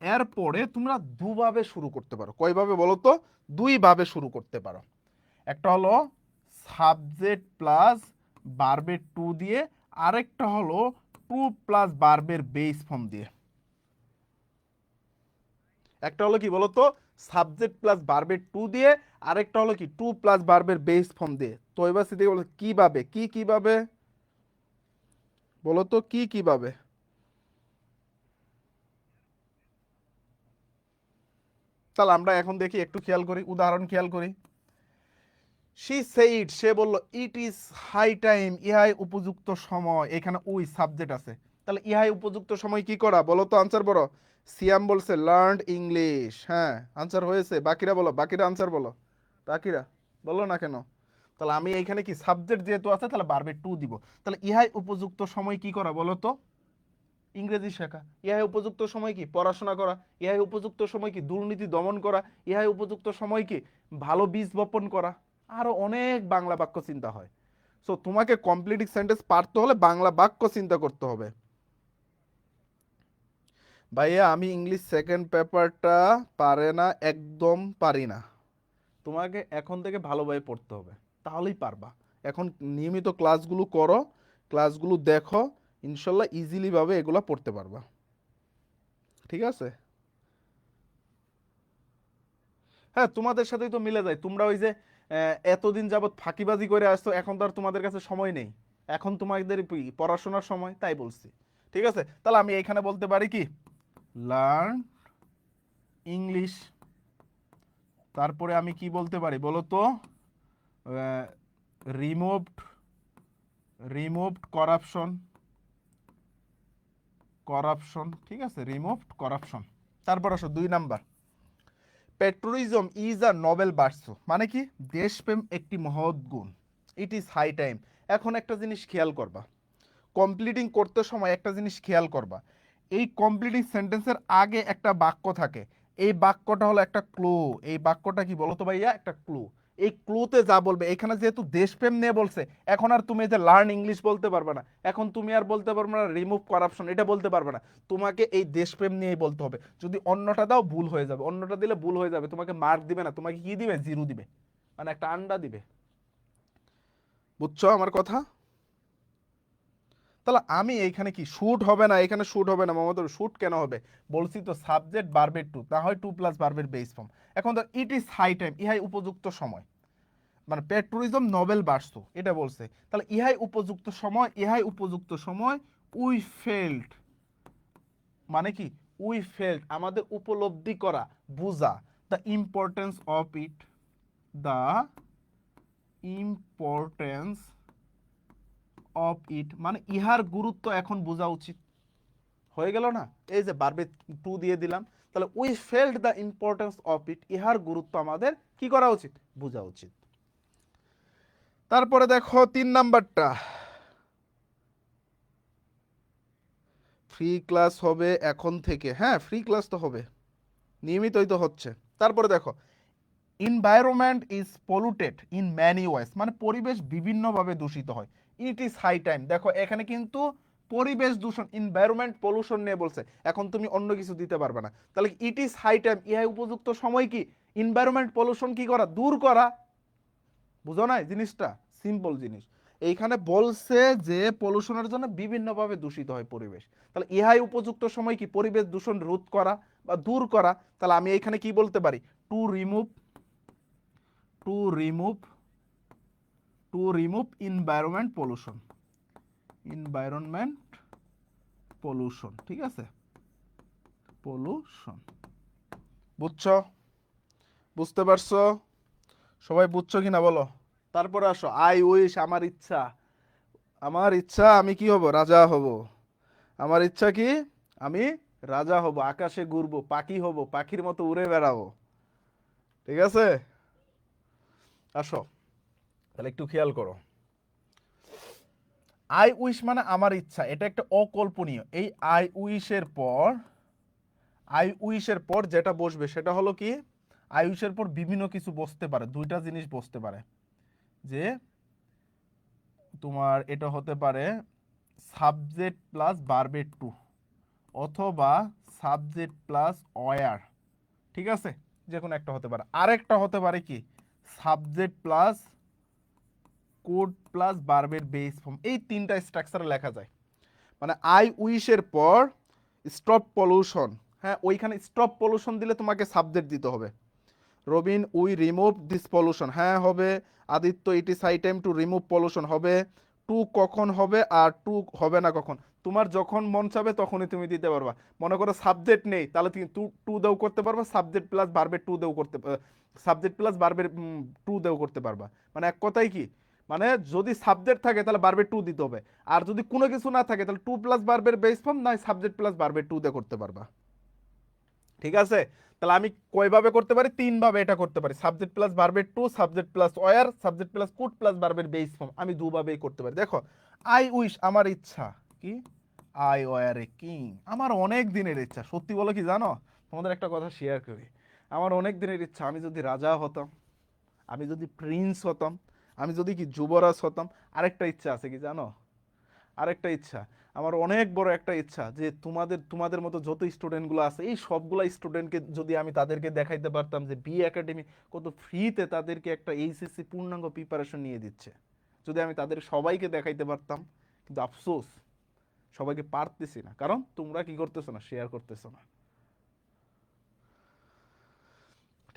এরপরে তোমরা দুভাবে শুরু করতে পারো। কয়ভাবে বলো তো, 2ভাবে শুরু করতে পারো। একটা হলো সাবজেক্ট প্লাস ভার্বের টু দিয়ে, আরেকটা হলো টু প্লাস ভার্বের বেস ফর্ম দিয়ে। একটা হলো কি বলতো, সাবজেক্ট প্লাস ভার্বের টু দিয়ে, আরেকটা হলো কি টু প্লাস ভার্বের বেস ফর্ম দিয়ে। তো এবার সেদিকে বলো কিভাবে, কিভাবে বলো তো, কিভাবে। তাহলে আমরা এখন দেখি, একটু খেয়াল করি, উদাহরণ খেয়াল করি। শি সেইড, সে বলল, ইট ইজ হাই টাইম, ইহাই উপযুক্ত সময়, এখানে ওই সাবজেক্ট আছে, তাহলে ইহাই উপযুক্ত সময় কি করা বলো তো, আনসার বলো। সিয়াম বলছে লার্ন ইংলিশ, হ্যাঁ আনসার হয়েছে। বাকিরা বলো, বাকিরা আনসার বলো, বাকিরা বলো না কেন। তাহলে আমি এইখানে কি সাবজেক্ট যেহেতু আছে, তাহলে বারবে টু দিব। তাহলে ইহাই উপযুক্ত সময় কি করা বলো তো, ইংরেজি শেখা। ইহাই উপযুক্ত সময় কি পড়াশোনা করা। ইহাই উপযুক্ত সময় কি দুর্নীতি দমন করা। ইহাই উপযুক্ত সময় কি ভালো বীজ বপন করা। আরো অনেক বাংলা বাক্য চিন্তা হয়। সো তোমাকে কমপ্লিট সেন্টেন্স পারতে হলে বাংলা বাক্য চিন্তা করতে হবে। ভাইয়া আমি ইংলিশ সেকেন্ড পেপারটা পারে না, একদম পারি না। তোমাকে এখন থেকে ভালোভাবে পড়তে হবে, তাহলেই পারবা। এখন নিয়মিত ক্লাসগুলো করো, ক্লাসগুলো দেখো, ইনশাল্লাহ ইজিলি ভাবে এগুলা পড়তে পারবা, ঠিক আছে। হ্যাঁ তোমাদের সাথেই তো মিলে যায়, তোমরা ওই যে এতদিন যাবত ফাঁকিবাজি করে আসছো, এখন তো আর তোমাদের কাছে সময় নেই, এখন তোমাদের পড়াশোনার সময়, তাই বলছি। ঠিক আছে, তাহলে আমি এখানে বলতে পারি কি, লার্ন ইংলিশ তারপরে আমি কি বলতে পারি বলো তো, রিমুভড রিমুভড করাপশন, করাপশন, ঠিক আছে, রিমুভড করাপশন। তারপর আসো 2 number, patriotism is a noble virtue, মানে কি দেশপ্রেম একটি মহৎ গুণ, ইট ইজ হাই টাইম। এখন একটা জিনিস খেয়াল করবা, কমপ্লিটিং করতে সময় একটা জিনিস খেয়াল করবা, এই কমপ্লিটিং সেন্টেন্সের আগে একটা বাক্য থাকে, এই বাক্যটা হলো একটা ক্লু। এই বাক্যটা কি বলো তো ভাইয়া, একটা ক্লু। এই ক্লুতে যা বলবে, এখানে যেহেতু দেশপ্রেম নিয়ে বলছে, এখন আর তুমি যে লার্ন ইংলিশ বলতে পারবে না, এখন তুমি আর বলতে পারবে না রিমুভ করাপশন, এটা বলতে পারবে না, তোমাকে এই দেশপ্রেম নিয়েই বলতে হবে। যদি অন্যটা দাও ভুল হয়ে যাবে, অন্যটা দিলে ভুল হয়ে যাবে, তোমাকে মার্ক দিবে না, তোমাকে কি দিবে, জিরো দিবে, মানে একটা আন্ডা দিবে। বুঝছো আমার কথা? তাহলে আমি এইখানে কি শুট হবে না, এখানে শুট হবে না মোহাম্মদ, শুট কেন হবে, বলছি তো সাবজেক্ট ভার্বের টু, না হয় টু প্লাস ভার্বের বেস ফর্ম। এখন তো ইট ইজ হাই টাইম, ইহাই উপযুক্ত সময়, মানে পেট্রোলিজম নোবেল ভার্চু এটা বলছে, তাহলে ইহাই উপযুক্ত সময়, ইহাই উপযুক্ত সময়। উই ফেল্ট, মানে কি উই ফেল্ট আমাদের উপলব্ধি করা, বুঝা, the importance of it, the importance of it, মানে ইহার গুরুত্ব এখন বোঝা উচিত। হয়ে গেল না, এই যে বারবে টু দিয়ে দিলাম, তাহলে we felt the importance of it, ইহার গুরুত্ব আমাদের কি করা উচিত, বোঝা উচিত। তারপরে দেখো 3 নাম্বারটা, ফ্রি ক্লাস হবে এখন থেকে, হ্যাঁ ফ্রি ক্লাস তো হবে, নিয়মিতই তো হচ্ছে। তারপরে দেখো, environment is polluted in many ways, মানে পরিবেশ বিভিন্নভাবে দূষিত হয়, ইট ইজ হাই টাইম। দেখো এখানে কিন্তু পরিবেশ দূষণ, এনভায়রনমেন্ট পলিউশন নিয়ে বলছে, এখন তুমি অন্য কিছু দিতে পারবে না, তাহলে ইট ইজ হাই টাইম, ইহাই উপযুক্ত সময় কি এনভায়রনমেন্ট পলিউশন কি করা, দূর করা। বুঝো না জিনিসটা, সিম্পল জিনিস। এইখানে বলছে যে পলিউশনের জন্য বিভিন্নভাবে দূষিত হয় পরিবেশ, তাহলে ইহাই উপযুক্ত সময় কি পরিবেশ দূষণ রোধ করা বা দূর করা। তাহলে আমি এখানে কি বলতে পারি, to remove, to remove, to remove environment pollution, environment pollution, ঠিক আছে, পলিউশন। বুঝছো, বুঝতে পারছো, সবাই বুঝছো কিনা বলো। তারপরে আসো, আই উইশ, আমার ইচ্ছা, আমার ইচ্ছা আমি কি হব, রাজা হব। আমার ইচ্ছা কি, আমি রাজা হব, আকাশে ঘুরবো, পাখি হব, পাখির মতো উড়ে বেড়াবো, ঠিক আছে। আসো তাহলে একটু খেয়াল করো, আই উইশ মানে আমার ইচ্ছা, এটা একটা অকল্পনীয়। এই আই উইশের পর, আই উইশের পর যেটা বসবে সেটা হলো কি, আই উইশের পর বিভিন্ন কিছু বসতে পারে, দুইটা জিনিস বসতে পারে, যে তোমার এটা হতে পারে সাবজেক্ট প্লাস ভার্বের টু, অথবা সাবজেক্ট প্লাস ওয়্যার, ঠিক আছে, যে কোনো একটা হতে পারে। আরেকটা হতে পারে কি সাবজেক্ট প্লাস কোড প্লাস ভার্বের বেস ফর্ম, এই তিনটা স্ট্রাকচারে লেখা যায়। মানে আই উইশের পর স্টপ পলিউশন, হ্যাঁ ওইখানে স্টপ পলিউশন দিলে তোমাকে সাবজেক্ট দিতে হবে। Robin we remove this pollution, হ্যাঁ হবে। Aditya it is high time to remove pollution হবে। টু কখন হবে আর টু হবে না কখন, তোমার যখন মন চাবে তখনই তুমি দিতে পারবা। মনে করো সাবজেক্ট নেই, তাহলে তুমি টু টু দেও করতে পারবা, সাবজেক্ট প্লাস ভার্বের টু দেও করতে, সাবজেক্ট প্লাস ভার্বের টু দেও করতে পারবা। মানে এক কথায় কি, মানে যদি সাবজেক্ট থাকে তাহলে ভার্বের টু দিতে হবে, আর যদি কোনো কিছু না থাকে তাহলে টু প্লাস ভার্বের বেস ফর্ম নয় সাবজেক্ট প্লাস ভার্বের টু দিয়ে করতে পারবা, ঠিক আছে। তাহলে আমি কয়ভাবে করতে পারি, 3 ভাবে এটা করতে পারি, সাবজেক্ট প্লাস ভার্বের two, subject plus were, subject plus could plus ভার্বের বেস ফর্ম, আমি 2 ভাবেই করতে পারি। দেখো আই উইশ আমার ইচ্ছা কি, আই ওয়্যার এ কিং, আমার অনেক দিনের ইচ্ছা। সত্যি বলো কি জানো, তোমাদের একটা কথা শেয়ার করি, আমার অনেক দিনের ইচ্ছা আমি যদি রাজা হতাম, আমি যদি প্রিন্স হতাম, আমি যদি কি যুবরাজ হতাম। আরেকটা ইচ্ছা আছে কি জানো, আরেকটা ইচ্ছা, আমার অনেক বড় একটা ইচ্ছা, যে তোমাদের তোমাদের মতো যত স্টুডেন্টগুলো আছে এই সবগুলা স্টুডেন্টকে যদি আমি তাদেরকে দেখাইতে পারতাম যে বি একাডেমি কত ফ্রিতে তাদেরকে একটা এইচএসসি পূর্ণাঙ্গ প্রিপারেশন নিয়ে দিচ্ছে, যদি আমি তাদের সবাইকে দেখাইতে পারতাম। কিন্তু আফসোস সবাইকে পারতেছি না, কারণ তোমরা কি করতেছো না, শেয়ার করতেছো না,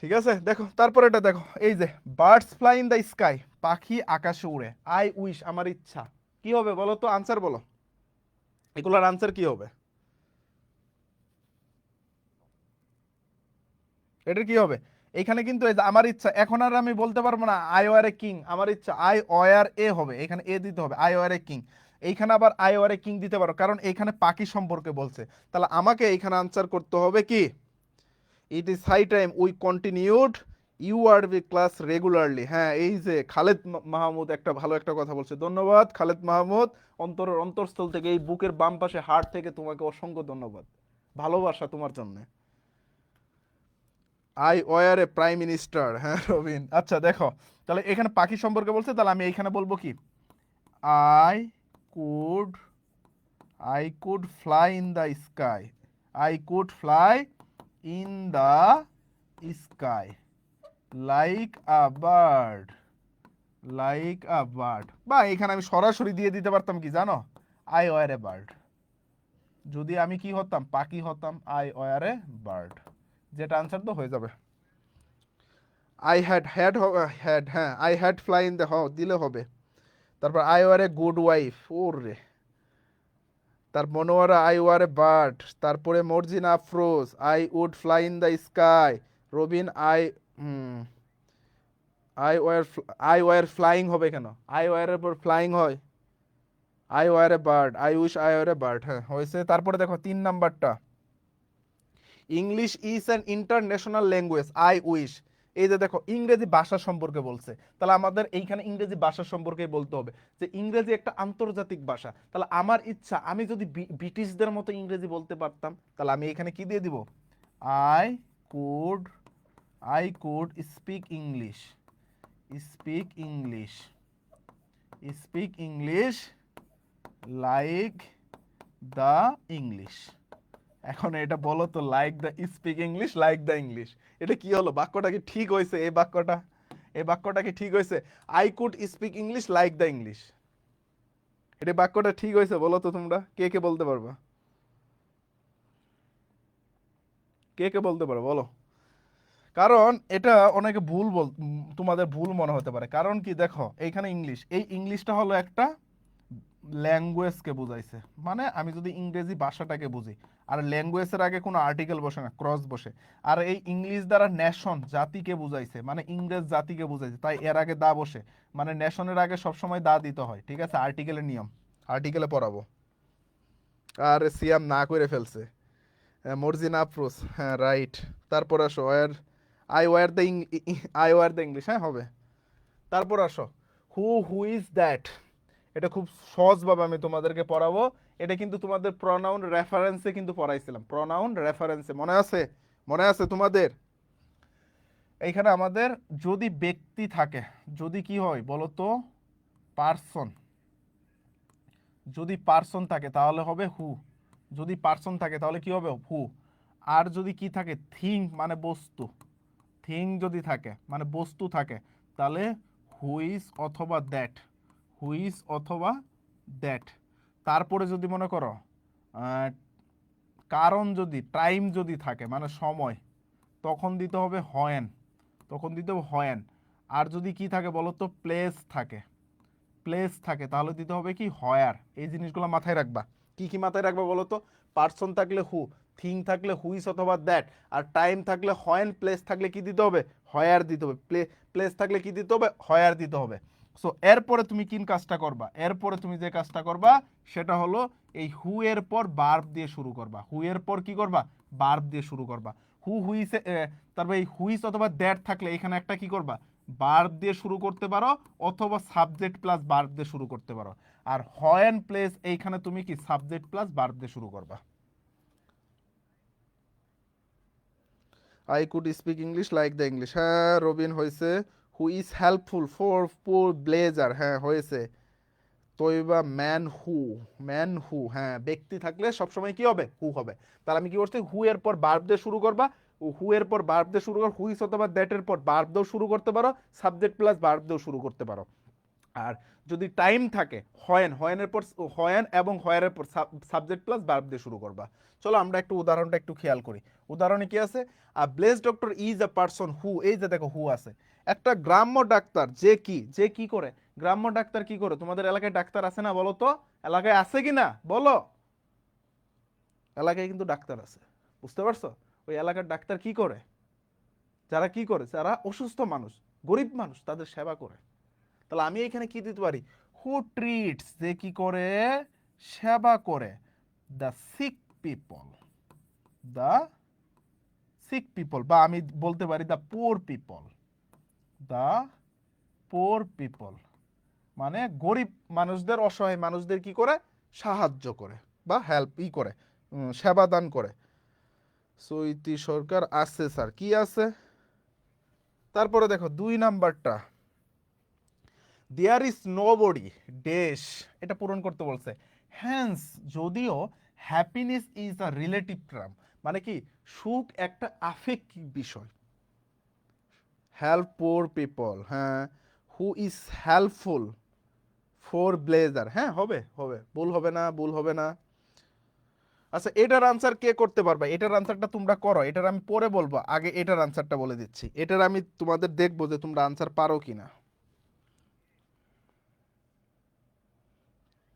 ঠিক আছে। দেখো তারপর এটা দেখো, এই যে birds fly in the sky, পাখি আকাশে উড়ে, আই উইশ আমার ইচ্ছা, কি হবে বলো তো, আনসার বলো, এগুলোর আনসার কি হবে, এটার কি হবে, এখানে কিন্তু এই যে আমার ইচ্ছা, এখন আর আমি বলতে পারবো না আই ওয়ার এ কিং, আমার ইচ্ছা আই ওয়ার এ হবে, এখানে এ দিতে হবে, আই ওয়ার এ কিং। এইখানে আবার আই ওয়ার এ কিং দিতে পারো, কারণ এখানে পাখি সম্পর্কে বলছে। তাহলে আমাকে এইখানে আনসার করতে হবে কি, it is high time we continued ইউআরবি ক্লাস রেগুলারলি। হ্যাঁ, এই যে খালেদ মাহমুদ একটা ভালো একটা কথা বলছে, ধন্যবাদ খালেদ মাহমুদ, অন্তরের অন্তরস্থল থেকে, এই বুকের বাম পাশে হার্ট থেকে তোমাকে অসংখ্য ধন্যবাদ, ভালোবাসা তোমার জন্য। I were A prime minister, হ্যাঁ রবিন। আচ্ছা দেখো, তাহলে এখানে পাখি সম্পর্কে বলছে, তাহলে আমি এইখানে বলবো কি, I could I could fly in the sky, I could fly in the sky like a bird, like a bird. বা এখানে আমি সরাসরি দিয়ে দিতে পারতাম কি জানো, আই ওয়ার এ বার্ড। যদি আমি কি হতাম, পাখি হতাম, আই ওয়ার এ বার্ড, যেটা আনসার তো হয়ে যাবে। আই হ্যাড, হ্যাঁ I had fly in the দিলে হবে। তারপর I were a good wife, ওর রে। তার Monowara I were a bird. তারপরে Marjin Afroz I would fly in the sky. Robin I, I were, I were flying হবে কেন, আই ওয়ারের পর ফ্লাইং হয়, I were a bird, I wish I were a bird, হ্যাঁ হয়েছে। তারপরে দেখো 3 নাম্বারটা, English is an international language, I wish. এই যে দেখো ইংরেজি ভাষা সম্পর্কে বলছে, তাহলে আমাদের এইখানে ইংরেজি ভাষা সম্পর্কে বলতে হবে যে ইংরেজি একটা আন্তর্জাতিক ভাষা। তাহলে আমার ইচ্ছা আমি যদি ব্রিটিশদের মতো ইংরেজি বলতে পারতাম, তাহলে আমি এখানে কি দিয়ে দিব, I could, I could speak English, speak English, speak English like the English. এখন এটা বলো তো, like the speak English like the English, এটা কি হলো, বাক্যটা কি ঠিক হয়েছে? এই বাক্যটা, এই বাক্যটা কি ঠিক হয়েছে? I could speak English like the English, এটা বাক্যটা ঠিক হয়েছে বলো তো তোমরা, কে কে বলতে পারবা, কে কে বলতে পারো বলো। কারণ এটা অনেকে ভুল তোমাদের ভুল মনে হতে পারে, কারণ কি দেখো এইখানে ইংলিশ, এই ইংলিশটা হলো একটা ল্যাঙ্গুয়েজকে বুঝাইছে, মানে আমি যদি ইংরেজি ভাষাটাকে বুঝি, আর ল্যাঙ্গুয়েজের আগে কোনো আর্টিকেল বসে না, ক্রস বসে। আর এই ইংলিশ দ্বারা নেশন জাতিকে বুঝাইছে, মানে ইংরেজ জাতিকে বুঝাইছে, তাই এর আগে দা বসে, মানে নেশনের আগে সবসময় দা দিতে হয়, ঠিক আছে, আর্টিকেলের নিয়ম, আর্টিকেলে পড়াবো। আর সিয়াম না করে ফেলছে, মর্জিন আফরোজ, হ্যাঁ রাইট। তারপর আসো were, I were the, I were the English, হ্যাঁ হবে। তারপর আসো হু ইজ দ্যাট, এটা খুব সহজভাবে আমি তোমাদেরকে পড়াবো। এটা কিন্তু তোমাদের প্রনাউন রেফারেন্সে কিন্তু পড়াইছিলাম, প্রনাউন রেফারেন্সে মনে আছে, মনে আছে তোমাদের? এইখানে আমাদের যদি ব্যক্তি থাকে, যদি কি হয় বলো তো, পার্সন, যদি পার্সন থাকে তাহলে হবে হু, যদি পার্সন থাকে তাহলে কি হবে হু। আর যদি কি থাকে, থিং মানে বস্তু, থিং যদি থাকে মানে বস্তু থাকে, তাহলে হুইজ অথবা দ্যাট, হুইজ অথবা দ্যাট। তারপরে যদি মনে করো কারণ যদি, টাইম যদি থাকে মানে সময়, তখন দিতে হবে হয়েন, তখন দিতে হবে হয়েন। আর যদি কি থাকে বলো তো, প্লেস থাকে, প্লেস থাকে, তাহলে দিতে হবে কি হয়ার। এই জিনিসগুলো মাথায় রাখবা। কি কি মাথায় রাখবা বলো তো, পার্সন থাকলে হু, থিং থাকলে হুইস অথবা দ্যাট, আর টাইম থাকলে হয়েন, প্লেস থাকলে কি দিতে হবে, হয়ার দিতে হবে, প্লেস থাকলে কি দিতে হবে, হয়ার দিতে হবে। সো এরপরে তুমি কি কাজটা করবা, এরপরে তুমি যে কাজটা করবা সেটা হলো এই হু এর পর বার্ব দিয়ে শুরু করবা, হু এর পর কি করবা, বার্ব দিয়ে শুরু করবা। হু হুইস, তারপর এই হুইস অথবা দ্যাট থাকলে এখানে একটা কি করবা, বার্ব দিয়ে শুরু করতে পারো, অথবা সাবজেক্ট প্লাস বার্ব দিয়ে শুরু করতে পারো। আর হয়েন প্লেস এইখানে তুমি কি সাবজেক্ট প্লাস বার্ব দিয়ে শুরু করবা। I could speak English like the English, হ্যাঁ রবিন হয়েছে। Who is helpful for poor blazer, হ্যাঁ হয়েছে। তৈবা ম্যান হু, ম্যান হু, হ্যাঁ ব্যক্তি থাকলে সবসময় কি হবে, হু হবে। তাহলে আমি কি করছি, হু এর পর বার্ব দিয়ে শুরু করবা, হু এর পর বার্ব দিয়ে শুরু কর, হুইস অথবা দ্যাট এর পর বার্ব দিয়েও শুরু করতে পারো, সাবজেক্ট প্লাস বার্ব দিয়েও শুরু করতে পারো। আর যদি টাইম থাকে হয়েন, হয়েনের পর হয়েন এবং হয়ারের পর সাবজেক্ট প্লাস ভার্ব দিয়ে শুরু করবা। চলো আমরা একটু উদাহরণটা একটু খেয়াল করি। উদাহরণে কি আছে, a blessed doctor is a person who, এই যে দেখো হু আছে। একটা গ্রাম্য ডাক্তার যে কি, যে কি করে, গ্রাম্য ডাক্তার কি করে, তোমাদের এলাকায় ডাক্তার আছে না বলো তো, এলাকায় আছে কি না বলো, এলাকায় কিন্তু ডাক্তার আছে, বুঝতে পারছো? ওই এলাকার ডাক্তার কি করে, যারা কি করে, যারা অসুস্থ মানুষ, গরিব মানুষ, তাদের সেবা করে। তাহলে আমি এখানে কি দিতে পারি, হু ট্রিটস, যে কি করে, সেবা করে, the sick people, the sick people, বা আমি বলতে পারি the poor people, the poor people, মানে গরিব মানুষদের, অসহায় মানুষদের কি করে, সাহায্য করে বা হেল্প করে, সেবা দান করে। চৈতি সরকার আছে স্যার, কি আছে? তারপরে দেখো 2 নাম্বারটা, দেয়ার ইজ নোবডি ড্যাশ, এটা পূরণ করতে বলছে। হ্যান্স, যদিও happiness is a relative term, মানে কি, সুখ একটা আপেক্ষিক বিষয়। হেল্প পোর পিপল, হ্যাঁ, who is helpful for blazer, হ্যাঁ হবে, হবে, ভুল হবে না, ভুল হবে না। আচ্ছা, এটার আনসার কে করতে পারবে? এটার আনসারটা তোমরা করো, এটার আমি পরে বলবো, আগে এটার আনসারটা বলে দিচ্ছি। এটার আমি তোমাদের দেখবো যে তোমরা আনসার পারো কিনা।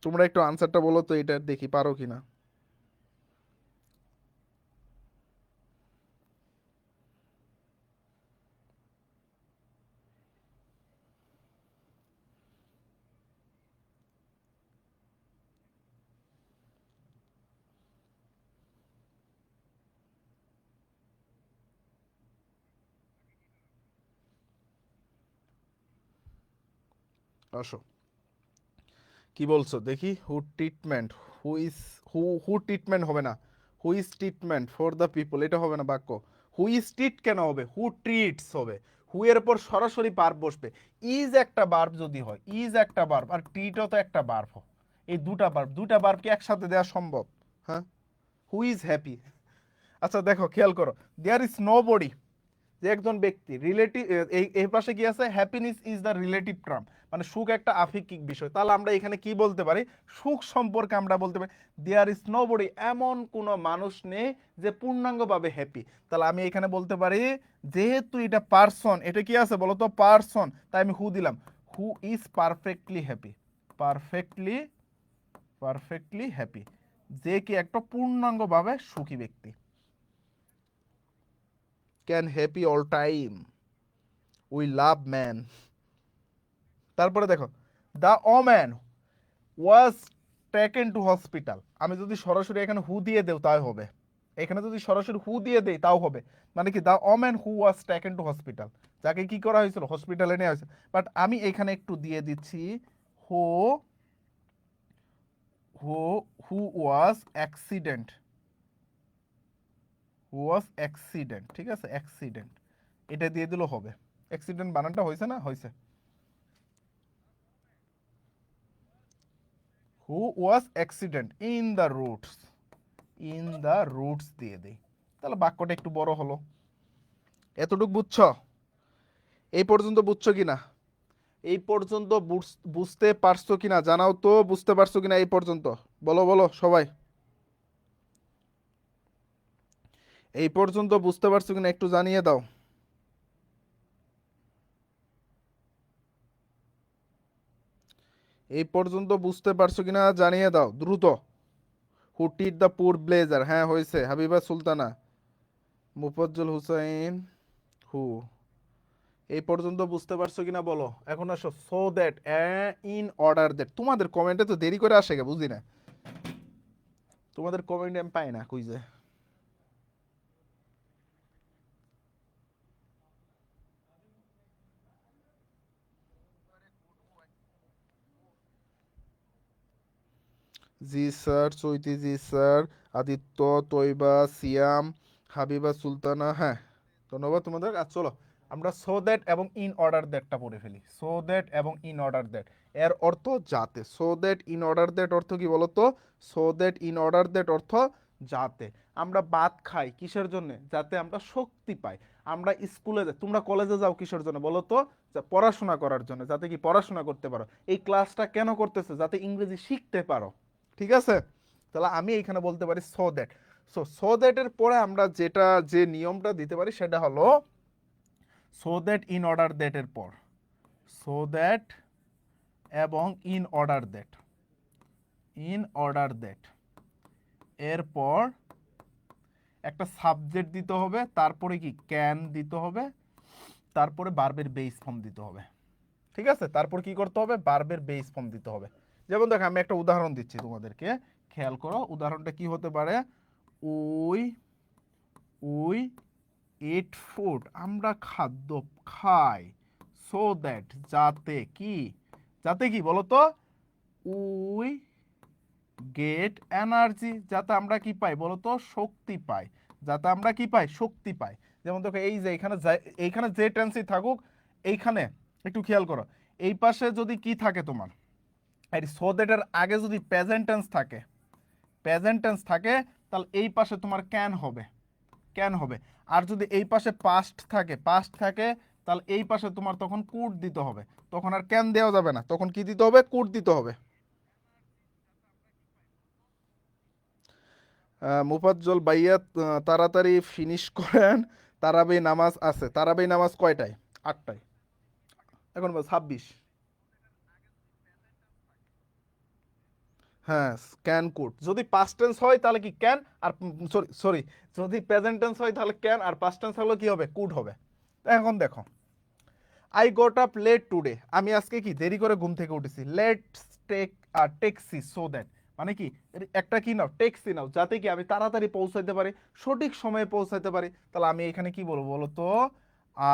তোমরা একটু আনসারটা বলো তো, এটা দেখি পারো কিনা। আসো, কি বলছো দেখি। Who treatment, who is, who treatment হবে না, who is treatment for the people, এটা হবে না বাক্য। হু ইজ ট্রিট কেন হবে, হু ট্রিটস হবে। হু এর পর সরাসরি বার্ব বসবে। ইজ একটা বার্ব যদি হয়, ইজ একটা বার্ব, আর ট্রিটও তো একটা বার্ব, এই দুটা বার্ব কি একসাথে দেওয়া সম্ভব? হ্যাঁ, হু ইজ হ্যাপি। আচ্ছা দেখো, খেয়াল করো, দেয়ার ইজ নো বডি, যে একজন ব্যক্তি, রিলেটিভ, এই পাশে কি আছে, happiness is the relative term, মানে সুখ একটা আপেক্ষিক বিষয়। তাহলে আমরা এখানে কি বলতে পারি, সুখ সম্পর্কে আমরা বলতে পারি দেয়ার ইজ নোবডি, এমন কোনো মানুষ নেই যে পূর্ণাঙ্গভাবে হ্যাপি। তাহলে আমি এখানে বলতে পারি, যেহেতু এটা পারসন, এটা কি আছে বলো তো, পারসন, তাই আমি হু দিলাম, who is perfectly happy, perfectly, perfectly happy, যে কি একটা পূর্ণাঙ্গভাবে সুখী ব্যক্তি। Can happy all time, we love man. তারপরে দেখো, the woman was taken to hospital, আমি যদি সরাসরি এখানে হু দিয়ে দেও তাই হবে, এখানে যদি সরাসরি হু দিয়ে দেই তাও হবে। মানে কি, the woman who was taken to hospital, যাকে কি করা হয়েছিল, হসপিটালে নেওয়া হয়েছে। বাট আমি এখানে একটু দিয়ে দিচ্ছি, হু, হু, হু was accident, who was accident, ঠিক আছে, অ্যাক্সিডেন্ট, এটা দিয়ে দিলেও হবে। অ্যাক্সিডেন্ট বানানটা হয়েছে না, হয়েছে। Who was accident in the roots, in the roots দিয়ে দেই, তাহলে বাক্যটা একটু বড় হলো। এতটুক বুঝছো? এই পর্যন্ত বুঝছো কিনা? এই পর্যন্ত বুঝতে পারছো কিনা জানাও তো, বুঝতে পারছো কিনা এই পর্যন্ত? বলো বলো সবাই, এই পর্যন্ত বুঝতে পারছো কিনা একটু জানিয়ে দাও। এই পর্যন্ত বুঝতে পারছো কিনা জানিয়ে দাও দ্রুত। হু টিড দ্য পুর ব্লেজার, হ্যাঁ হয়েছে। হাবিবা সুলতানা, মুফাজ্জল হুসাইন, হু, এই পর্যন্ত বুঝতে পারছো কিনা বলো। এখন আসো, so that, in order that, তোমাদের কমেন্টে তো দেরি করে আসে গে, বুঝি না, তোমাদের কমেন্ট আমি পাই না কুইজে। জি স্যার, চৈতি জি স্যার, আদিত্য, তৈবা, সিয়াম, হাবিবা সুলতানা, হ্যাঁ ধন্যবাদ তোমাদের। আর চলো আমরা সো দ্যাট এবং ইন অর্ডার দ্যাটটা পড়ে ফেলি। সো দ্যাট এবং ইন অর্ডার দ্যাট এর অর্থ যাতে। So that in order that অর্থ কি বলতো? So that in order that অর্থ যাতে। আমরা ভাত খাই কিসের জন্য? যাতে আমরা শক্তি পাই। আমরা স্কুলে যাই, তোমরা কলেজে যাও কিসের জন্য বলো তো? পড়াশোনা করার জন্য, যাতে কি পড়াশোনা করতে পারো। এই ক্লাসটা কেন করতেছে? যাতে ইংরেজি শিখতে পারো, ঠিক আছে? তাহলে আমি এইখানে বলতে পারি সো দ্যাট। সো দ্যাট এর পরে আমরা যেটা, যে নিয়মটা দিতে পারি সেটা হলো so that in order that এর পর, সো দ্যাট এবং in order that, in order that এরপর একটা সাবজেক্ট দিতে হবে, তারপরে কি ক্যান দিতে হবে, তারপরে ভার্বের বেস ফর্ম দিতে হবে। ঠিক আছে, তারপর কি করতে হবে, ভার্বের বেস ফর্ম দিতে হবে। যেমন দেখো আমি একটা উদাহরণ দিচ্ছি তোমাদেরকে, খেয়াল করো উদাহরণটা কি হতে পারে। উই উই ইট ফুড, আমরা খাদ্য খাই, সো দ্যাট, যাতে কি, যাতে কি বলো তো, উই গেট এনার্জি, যাতে আমরা কি পাই বলো তো, শক্তি পাই, যাতে আমরা কি পাই, শক্তি পাই। যেমন দেখো এই যে এখানে এইখানে যে টেন্সই থাকুক, এইখানে একটু খেয়াল করো, এই পাশে যদি কি থাকে তোমার, এই সো দ্যাটের আগে যদি প্রেজেন্ট টেন্স থাকে, প্রেজেন্ট টেন্স থাকে, তাহলে এই পাশে তোমার ক্যান হবে, ক্যান হবে। আর যদি এই পাশে পাস্ট থাকে, পাস্ট থাকে, তাহলে এই পাশে তোমার তখন কুড দিতে হবে, তখন আর ক্যান দেওয়া যাবে না, তখন কি দিতে হবে, কুড দিতে হবে। মুফাজ্জল ভাইয়া তাড়াতাড়ি ফিনিশ করেন, তারাবি নামাজ আছে, তারাবি নামাজ কয়টায়, 8টায়, এখন 26। হ্যাঁ, ক্যান কুড, যদি পাস্ট টেন্স হয় তাহলে কি ক্যান, আর সরি সরি, যদি প্রেজেন্ট টেন্স হয় তাহলে ক্যান, আর পাস্ট টেন্স হলে কি হবে, কুড হবে। এখন দেখো, I got up late today, আমি আজকে কি দেরি করে ঘুম থেকে উঠেছি, let's take taxi so that, মানে কি একটা কি নাও, ট্যাক্সি নাও, যাতে কি আমি তাড়াতাড়ি পৌঁছাইতে পারি, সঠিক সময়ে পৌঁছাইতে পারি। তাহলে আমি এখানে কি বলবো বলো তো,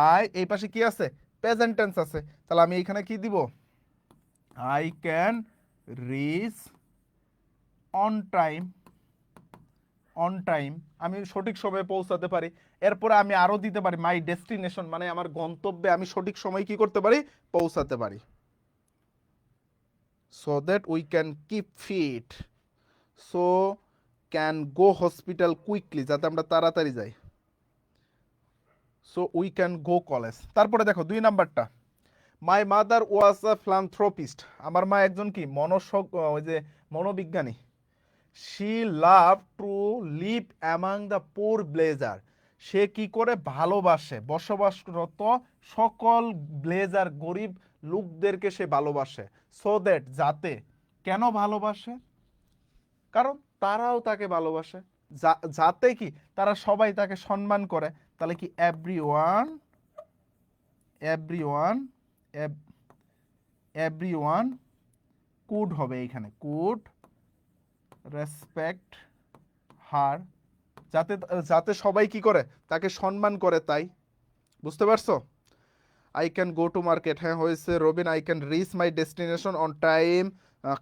আই, এই পাশে কি আছে, প্রেজেন্ট টেন্স আছে, তাহলে আমি এখানে কি দিব, I can reach on time, on time, আমি সঠিক সময়ে পৌঁছাতে পারি। এরপরে আমি আরো দিতে পারি মাই ডেস্টিনেশন, মানে আমার গন্তব্যে আমি সঠিক সময় কি করতে পারি, পৌঁছাতে পারি। So that we can keep fit, so can go hospital quickly, যাতে আমরা তাড়াতাড়ি যাই, so we can go college. তারপরে দেখো 2 নাম্বারটা, my mother was a philanthropist, আমার মা একজন কি ওই যে মনোবিজ্ঞানী। She love to live among the poor blazer, সে কি করে ভালোবাসে, বসবাসরত সকল ব্লেজার, গরিব লোকদেরকে সে ভালোবাসে, সো দ্যাট, যাতে, কেন ভালোবাসে, কারণ তারাও তাকে ভালোবাসে, যাতে কি তারা সবাই তাকে সম্মান করে। তাহলে কি এভরিওয়ান, এভরিওয়ান, এভরিওয়ান কুড হবে, এইখানে কুড রেসপেক্ট হার, যাতে, যাতে সবাই কি করে, তাকে সম্মান করে, তাই। বুঝতে পারছো, I can go to market, হ্যাঁ হয়েছে। Robin, I can reach my destination on time.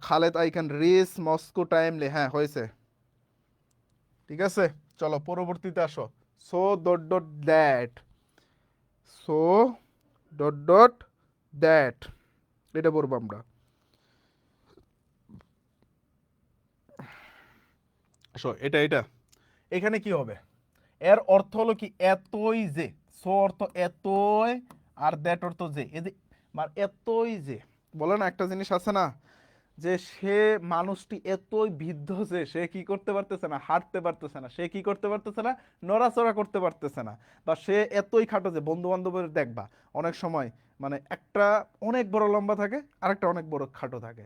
Khaled, I can reach Moscow timely, হ্যাঁ হয়েছে। ঠিক আছে, চলো পরবর্তীতে আসো। So dot dot that, so dot dot that, এটা বলবো আমরা। আসো, এটা এটা এখানে কি হবে, এর অর্থ হলো কি, এতই যে, সো অর্থ এতই, আর দ্যাট অর্থ যে, এই যে মানে এতই যে, বলে না একটা জিনিস আছে না, যে সে মানুষটি এতই বৃদ্ধ যে সে কি করতে পারতেছে না, হাঁটতে পারতেছে না, সে কি করতে পারতেছে না, নড়াচড়া করতে পারতেছে না, বা সে এতই খাটো যে, বন্ধু বান্ধবের দেখবা অনেক সময় মানে একটা অনেক বড় লম্বা থাকে আর একটা অনেক বড় খাটো থাকে,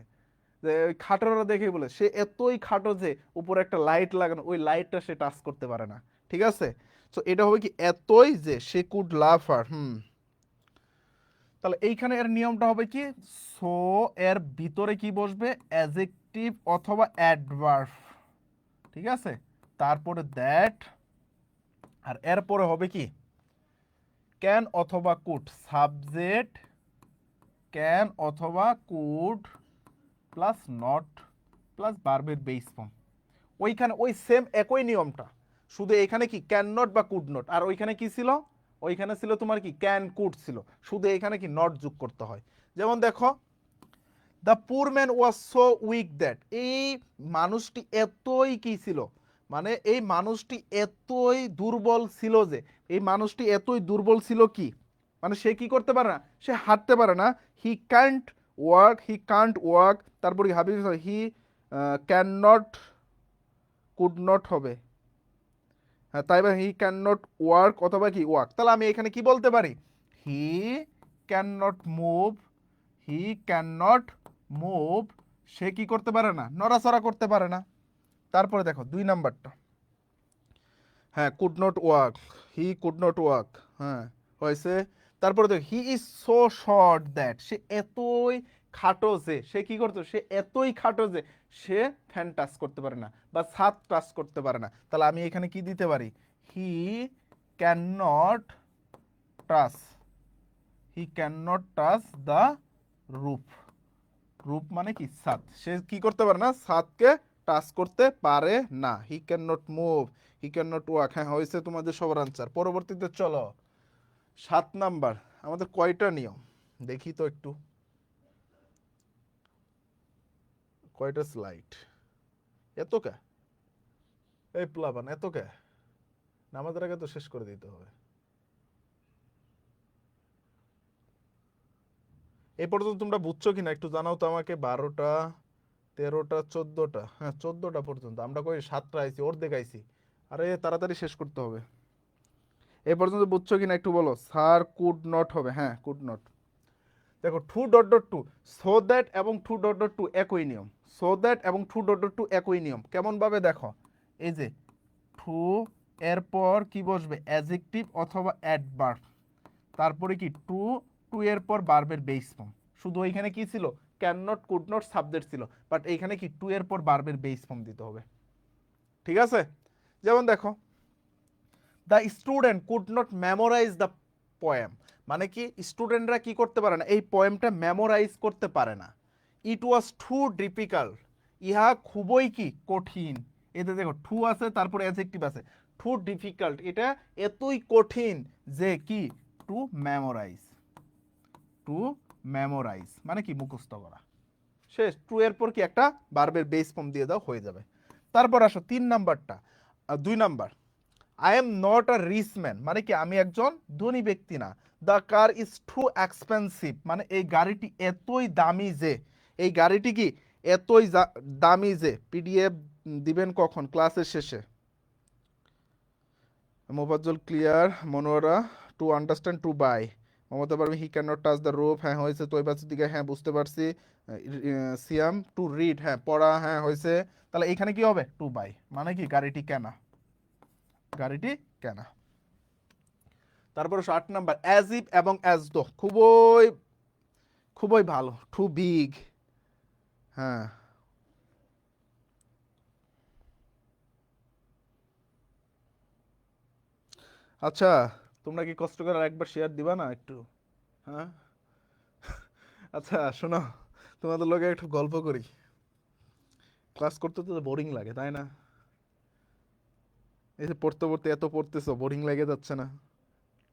যে ওই খাটোরা দেখেই বলে সে এতই খাটো যে উপরে একটা লাইট লাগানো, ওই লাইটটা সে টাচ করতে পারে না। ঠিক আছে, তো এটা হবে কি, এতই যে সে কুড লাভ হার। তাহলে এইখানে এর নিয়মটা হবে কি, সো এর ভিতরে কি বসবে, অ্যাডজেক্টিভ অথবা অ্যাডভার্ব। ঠিক আছে, তারপরে দ্যাট, আর এরপরে হবে কি, ক্যান অথবা কুড, সাবজেক্ট ক্যান অথবা কুড প্লাস নট প্লাস ভার্বের বেস ফর্ম। ওইখানে ওই সেম একই নিয়মটা, শুধু এখানে কি ক্যান নট বা কুড নট, আর ওইখানে কি ছিল, ওইখানে ছিল তোমার কি ক্যান কুড ছিল, শুধু এখানে কি নট যোগ করতে হয়। যেমন দেখো, the poor man was so weak that, এই মানুষটি এতই কি ছিল, মানে এই মানুষটি এতই দুর্বল ছিল যে, এই মানুষটি এতই দুর্বল ছিল কি, মানে সে কি করতে পারে না, সে হাঁটতে পারে না। হি can't work, he Kant work, তারপরে হাবি, হি ক্যান নট, কুড নট হবে, হ্যাঁ তাই, বা হি ক্যান নট ওয়ার্ক অথবা কি ওয়ার্ক। তাহলে আমি এখানে কি বলতে পারি, he can not move, he can not move, সে কি করতে পারে না, নড়াচড়া করতে পারে না। তারপরে দেখো 2 নাম্বারটা, হ্যাঁ could not work, he could not work, হ্যাঁ হয়েছে। তারপরে দেখো he is so short that, সে এতই খাটো যে, সে কি করতো, সে এতই খাটো যে সে ফ্যান টাচ করতে পারে না বা ছাদ টাচ করতে পারে না। তাহলে আমি এখানে কি দিতে পারি, he can not touch, he can not touch the roof. Roof মানে কি, ছাদ, সে কি করতে পারে না, ছাদকে টাচ করতে পারে না। হি can not move, he can not walk. হ্যাঁ হয়েছে তোমাদের সবার আনসার। পরবর্তীতে চলো 7 নাম্বার, আমাদের কয়টা নিয়ম দেখি তো একটু, কয়টা স্লাইড, এত কে, এই প্লাবান এত কে, নামাজের আগে তো শেষ করে দিতে হবে। এই পর্যন্ত তোমরা বুঝছো কিনা একটু জানাও তো আমাকে। 12টা 13টা 14টা, হ্যাঁ 14টা পর্যন্ত, আমরা কই 7টা আইছি, অর্ধেক আইছি। আরে তাড়াতাড়ি শেষ করতে হবে। এই পর্যন্ত বুঝছো কিনা একটু বলো। স্যার কুড নট হবে, হ্যাঁ কুড নট। দেখো two dot dot two, so that এবং টু ডট ডট টু একই নিয়ম, সো দ্যাট এবং টু ডট ডট টু একই নিয়ম। কেমন ভাবে দেখো, এই যে টু এরপর কি বসবে, অ্যাডজেক্টিভ অথবা অ্যাডভার্ব, তারপরে কি টু, টু এর পর ভার্বের বেস ফর্ম। শুধু ওইখানে কি ছিল, can not could not subject ছিল, বাট এইখানে কি টু এর পর ভার্বের বেস ফর্ম দিতে হবে। ঠিক আছে, যেমন দেখো the student could not memorize the poem, মানে কি স্টুডেন্টরা কি করতে পারে না, এই পোয়েমটা মেমোরাইজ করতে পারে না। ইট ওয়াজ টু ডিফিকাল্ট, ইহা খুবই কি কঠিন। এতে দেখো টু আছে, তারপরে অ্যাডজেক্টিভ আছে, টু ডিফিকাল্ট, এটা এতই কঠিন যে কি, টু মেমোরাইজ, টু মেমোরাইজ মানে কি মুখস্থ করা। শেষ, টু এর পর কি একটা ভার্বের বেস ফর্ম দিয়ে দাও, হয়ে যাবে। তারপর আসো 3 নাম্বারটা, 2 number, I am not a rich man, মানে কি আমি একজন ধনী ব্যক্তি না। The car is too expensive, মানে এই গাড়িটি এতই দামি যে, এই গাড়িটি কি এতই দামি যে। পিডিএফ দিবেন কখন, ক্লাসের শেষে। Mofazzal clear, Monowara to understand to buy, Mamata পারবে he can not touch the roof, হ্যাঁ হয়েছে। তৈবাসের দিকে হ্যাঁ বুঝতে পারছি। সিয়াম টু রিড, হ্যাঁ পড়া, হ্যাঁ হয়েছে। তাহলে এখানে কি হবে, টু বাই মানে কি গাড়িটি কেনা, গাড়িটি কেনা। তারপরে 8 নাম্বার, অ্যাজ ইফ এবং অ্যাজ দো, খুবই খুবই ভালো, টু বিগ, হ্যাঁ। আচ্ছা তোমরা কি কষ্ট করে একবার শেয়ার দিবা না একটু, হ্যাঁ? আচ্ছা শোনো, তোমাদের লোকে একটু গল্প করি। ক্লাস করতে তো বোরিং লাগে তাই না? এই যে পড়তে পড়তে এত পড়তেছো, বোরিং লেগে যাচ্ছে না?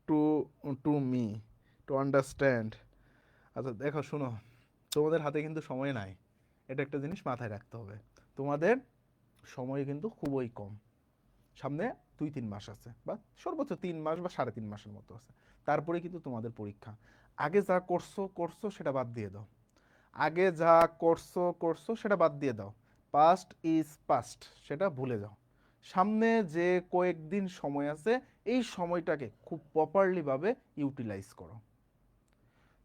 Too to me, to understand. আচ্ছা দেখো শোনো, তোমাদের হাতে কিন্তু সময় নাই, এটা একটা জিনিস মাথায় রাখতে হবে। তোমাদের সময় কিন্তু খুবই কম, সামনে 2-3 মাস আছে, বা সর্বোচ্চ 3 মাস বা 3.5 মাসের মতো আছে। তারপরে কিন্তু তোমাদের পরীক্ষা। আগে যা করছো করছো সেটা বাদ দিয়ে দাও, আগে যা করছো করছো সেটা বাদ দিয়ে দাও। পাস্ট ইজ পাস্ট, সেটা ভুলে যাও। সামনে যে কয়েকদিন সময় আছে, এই সময়টাকে খুব প্রপারলি ভাবে ইউটিলাইজ করো।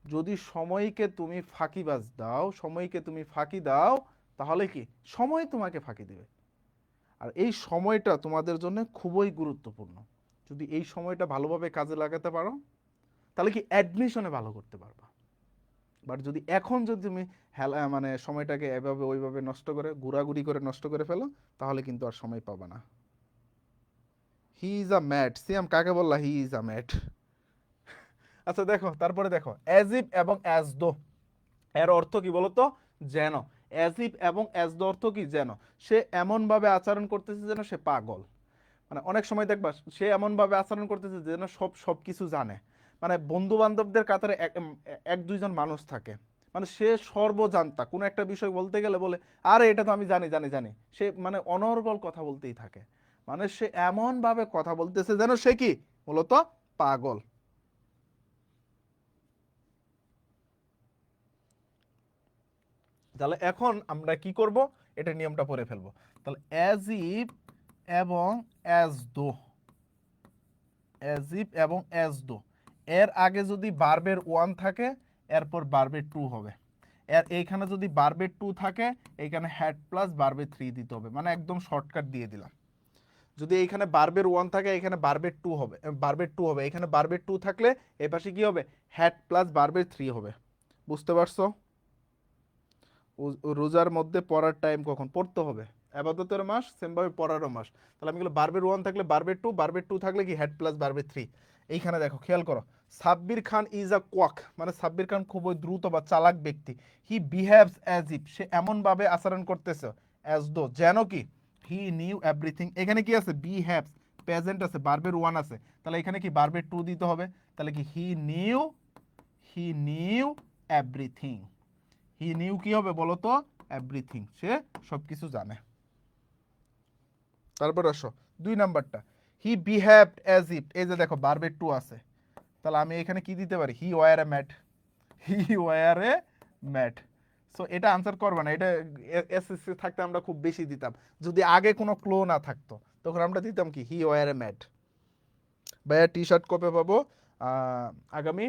যদি সময়কে তুমি ফাঁকিবাজ দাও, সময়কে তুমি ফাঁকি দাও, তাহলে কি সময় তোমাকে ফাঁকি দেবে। আর এই সময়টা তোমাদের জন্য খুবই গুরুত্বপূর্ণ। যদি এই সময়টা ভালোভাবে কাজে লাগাতে পারো, তাহলে কি অ্যাডমিশনে ভালো করতে পারবা। বাট যদি এখন যদি তুমি হেলা মানে সময়টাকে এভাবে ওইভাবে নষ্ট করে ঘোরাঘুরি করে নষ্ট করে ফেলো, তাহলে কিন্তু আর সময় পাবা না। হি ইজ আ ম্যাট, সিয়াম কাকে বললা হি ইজ আ ম্যাট? আচ্ছা দেখো, তারপরে দেখো অ্যাজ ইফ এবং অ্যাজ দো, এর অর্থ কি বলতো, যেন। অ্যাজ ইফ এবং অ্যাজ দো অর্থ কি, যেন। সে এমন ভাবে আচরণ করতেছে যেন সে পাগল, মানে অনেক সময় দেখবা সে এমন ভাবে আচরণ করতেছে যেন সব কিছু জানে। মানে বন্ধু বান্ধবদের কাতারে এক দুইজন মানুষ থাকে, মানে সে সর্বজান্তা, কোনো একটা বিষয় বলতে গেলে বলে আরে এটা তো আমি জানি জানি জানি, সে মানে অনর্গল কথা বলতেই থাকে। মানে সে এমন ভাবে কথা বলতেছে যেন সে কি মূলত পাগল। তাহলে এখন আমরা কি করব, এটা নিয়মটা পড়ে ফেলবো। তাহলে অ্যাজ ইফ এবং অ্যাজ দো, অ্যাজ ইফ এবং অ্যাজ দো, এর আগে যদি ভার্বের ওয়ান থাকে, এরপর ভার্বের টু হবে। এর এইখানে যদি ভার্বের টু থাকে, এইখানে হ্যাড প্লাস ভার্বের থ্রি দিতে হবে, মানে একদম শর্টকাট দিয়ে দিলাম। যদি এইখানে বার্বের 1 থাকে এখানে বার্বের 2 হবে, বার্বের 2 হবে, এখানে বার্বের 2 থাকলে এই পাশে কি হবে, হ্যাড প্লাস বার্বের 3 হবে। বুঝতে পারছো? রোজার মধ্যে পড়ার টাইম কখন পড়তে হবে? আবাদতের মাস সেমভাবে পড়ারও মাস। তাহলে আমি বললাম বার্বের 1 থাকলে বার্বের 2, বার্বের 2 থাকলে কি হ্যাড প্লাস বার্বের 3। এইখানে দেখো খেয়াল করো, সাব্বির খান ইজ আ কোয়াক, মানে সাব্বির খান খুবই দ্রুত বা চালাক ব্যক্তি। হি বিহেভস অ্যাজ ইফ, সে এমনভাবে আচরণ করতেছে, অ্যাজ দো, যেন কি হি নিউ এভরিথিং। এখানে কি আছে, বিহেভস, প্রেজেন্ট আছে, বার্বের 1 আছে, তাহলে এখানে কি বার্বের 2 দিতে হবে। তাহলে কি he knew everything. He knew কি হবে বলো তো, এভরিথিং, সে সবকিছু জানে। তারপর আসো 2 নাম্বারটা, হি বিহেভড অ্যাজ ইফ, এই যে দেখো বার্বের 2 আছে, তাহলে আমি এখানে কি দিতে পারি, হি wire a mat, he wire a mat. So এটা আনসার করবে না, এটা এসএসসি থাকতে আমরা খুব বেশি দিতাম, যদি আগে কোনো ক্লো না থাকতো তখন আমরা দিতাম কি, হি ওয়্যার এ ম্যাট। ভাইয়া টি শার্ট কবে পাবো? আগামী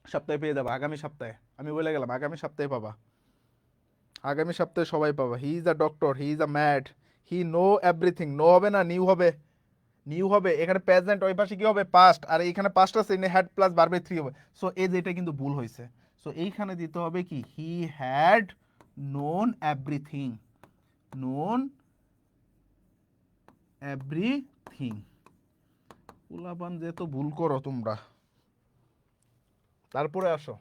সপ্তাহে পেয়ে যাবো, আগামী সপ্তাহে, আমি বলে গেলাম আগামী সপ্তাহে পাবা, আগামী সপ্তাহে সবাই পাবা। He is a doctor, he is a mad, he know everything, no হবে না, নিউ হবে, নিউ হবে, এখানে প্রেজেন্ট, ওই পাশে কি হবে, পাস্ট, আর এখানে পাস্ট আছে, হ্যাড প্লাস বারবে 3 হবে। সো এই যে এটা কিন্তু ভুল হয়েছে, সো এইখানে দিতে হবে কি, he had known everything, known everything. উলাপান যে তো ভুল করো তোমরা। তারপরে আসো,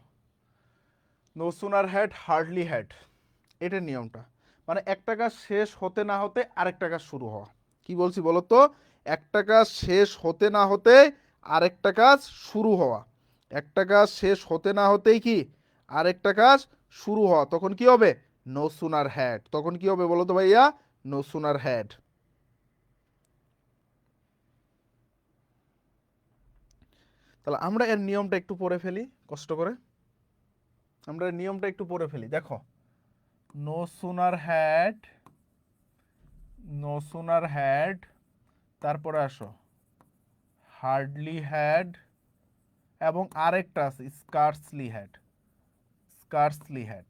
no sooner had hardly had, এটার নিয়মটা, মানে একটা কাজ শেষ হতে না হতে আরেকটা কাজ শুরু হওয়া। কি বলছি বলো তো, একটা কাজ শেষ হতে না হতে আরেকটা কাজ শুরু হওয়া, একটা কাজ শেষ হতে না হতেই কি আরেকটা কাজ শুরু হওয়া, তখন কি হবে, নো সুনার হ্যাড। তখন কি হবে বলো তো ভাইয়া, নো সুনার হ্যাড। তাহলে আমরা এর নিয়মটা একটু পড়ে ফেলি কষ্ট করে, আমরা এর নিয়মটা একটু পড়ে ফেলি। দেখো, no sooner had, no sooner had, তারপরে আসো হার্ডলি হ্যাড, এবং আরেকটা আছে স্কার্সলি হ্যাড, স্কার্সলি হ্যাড।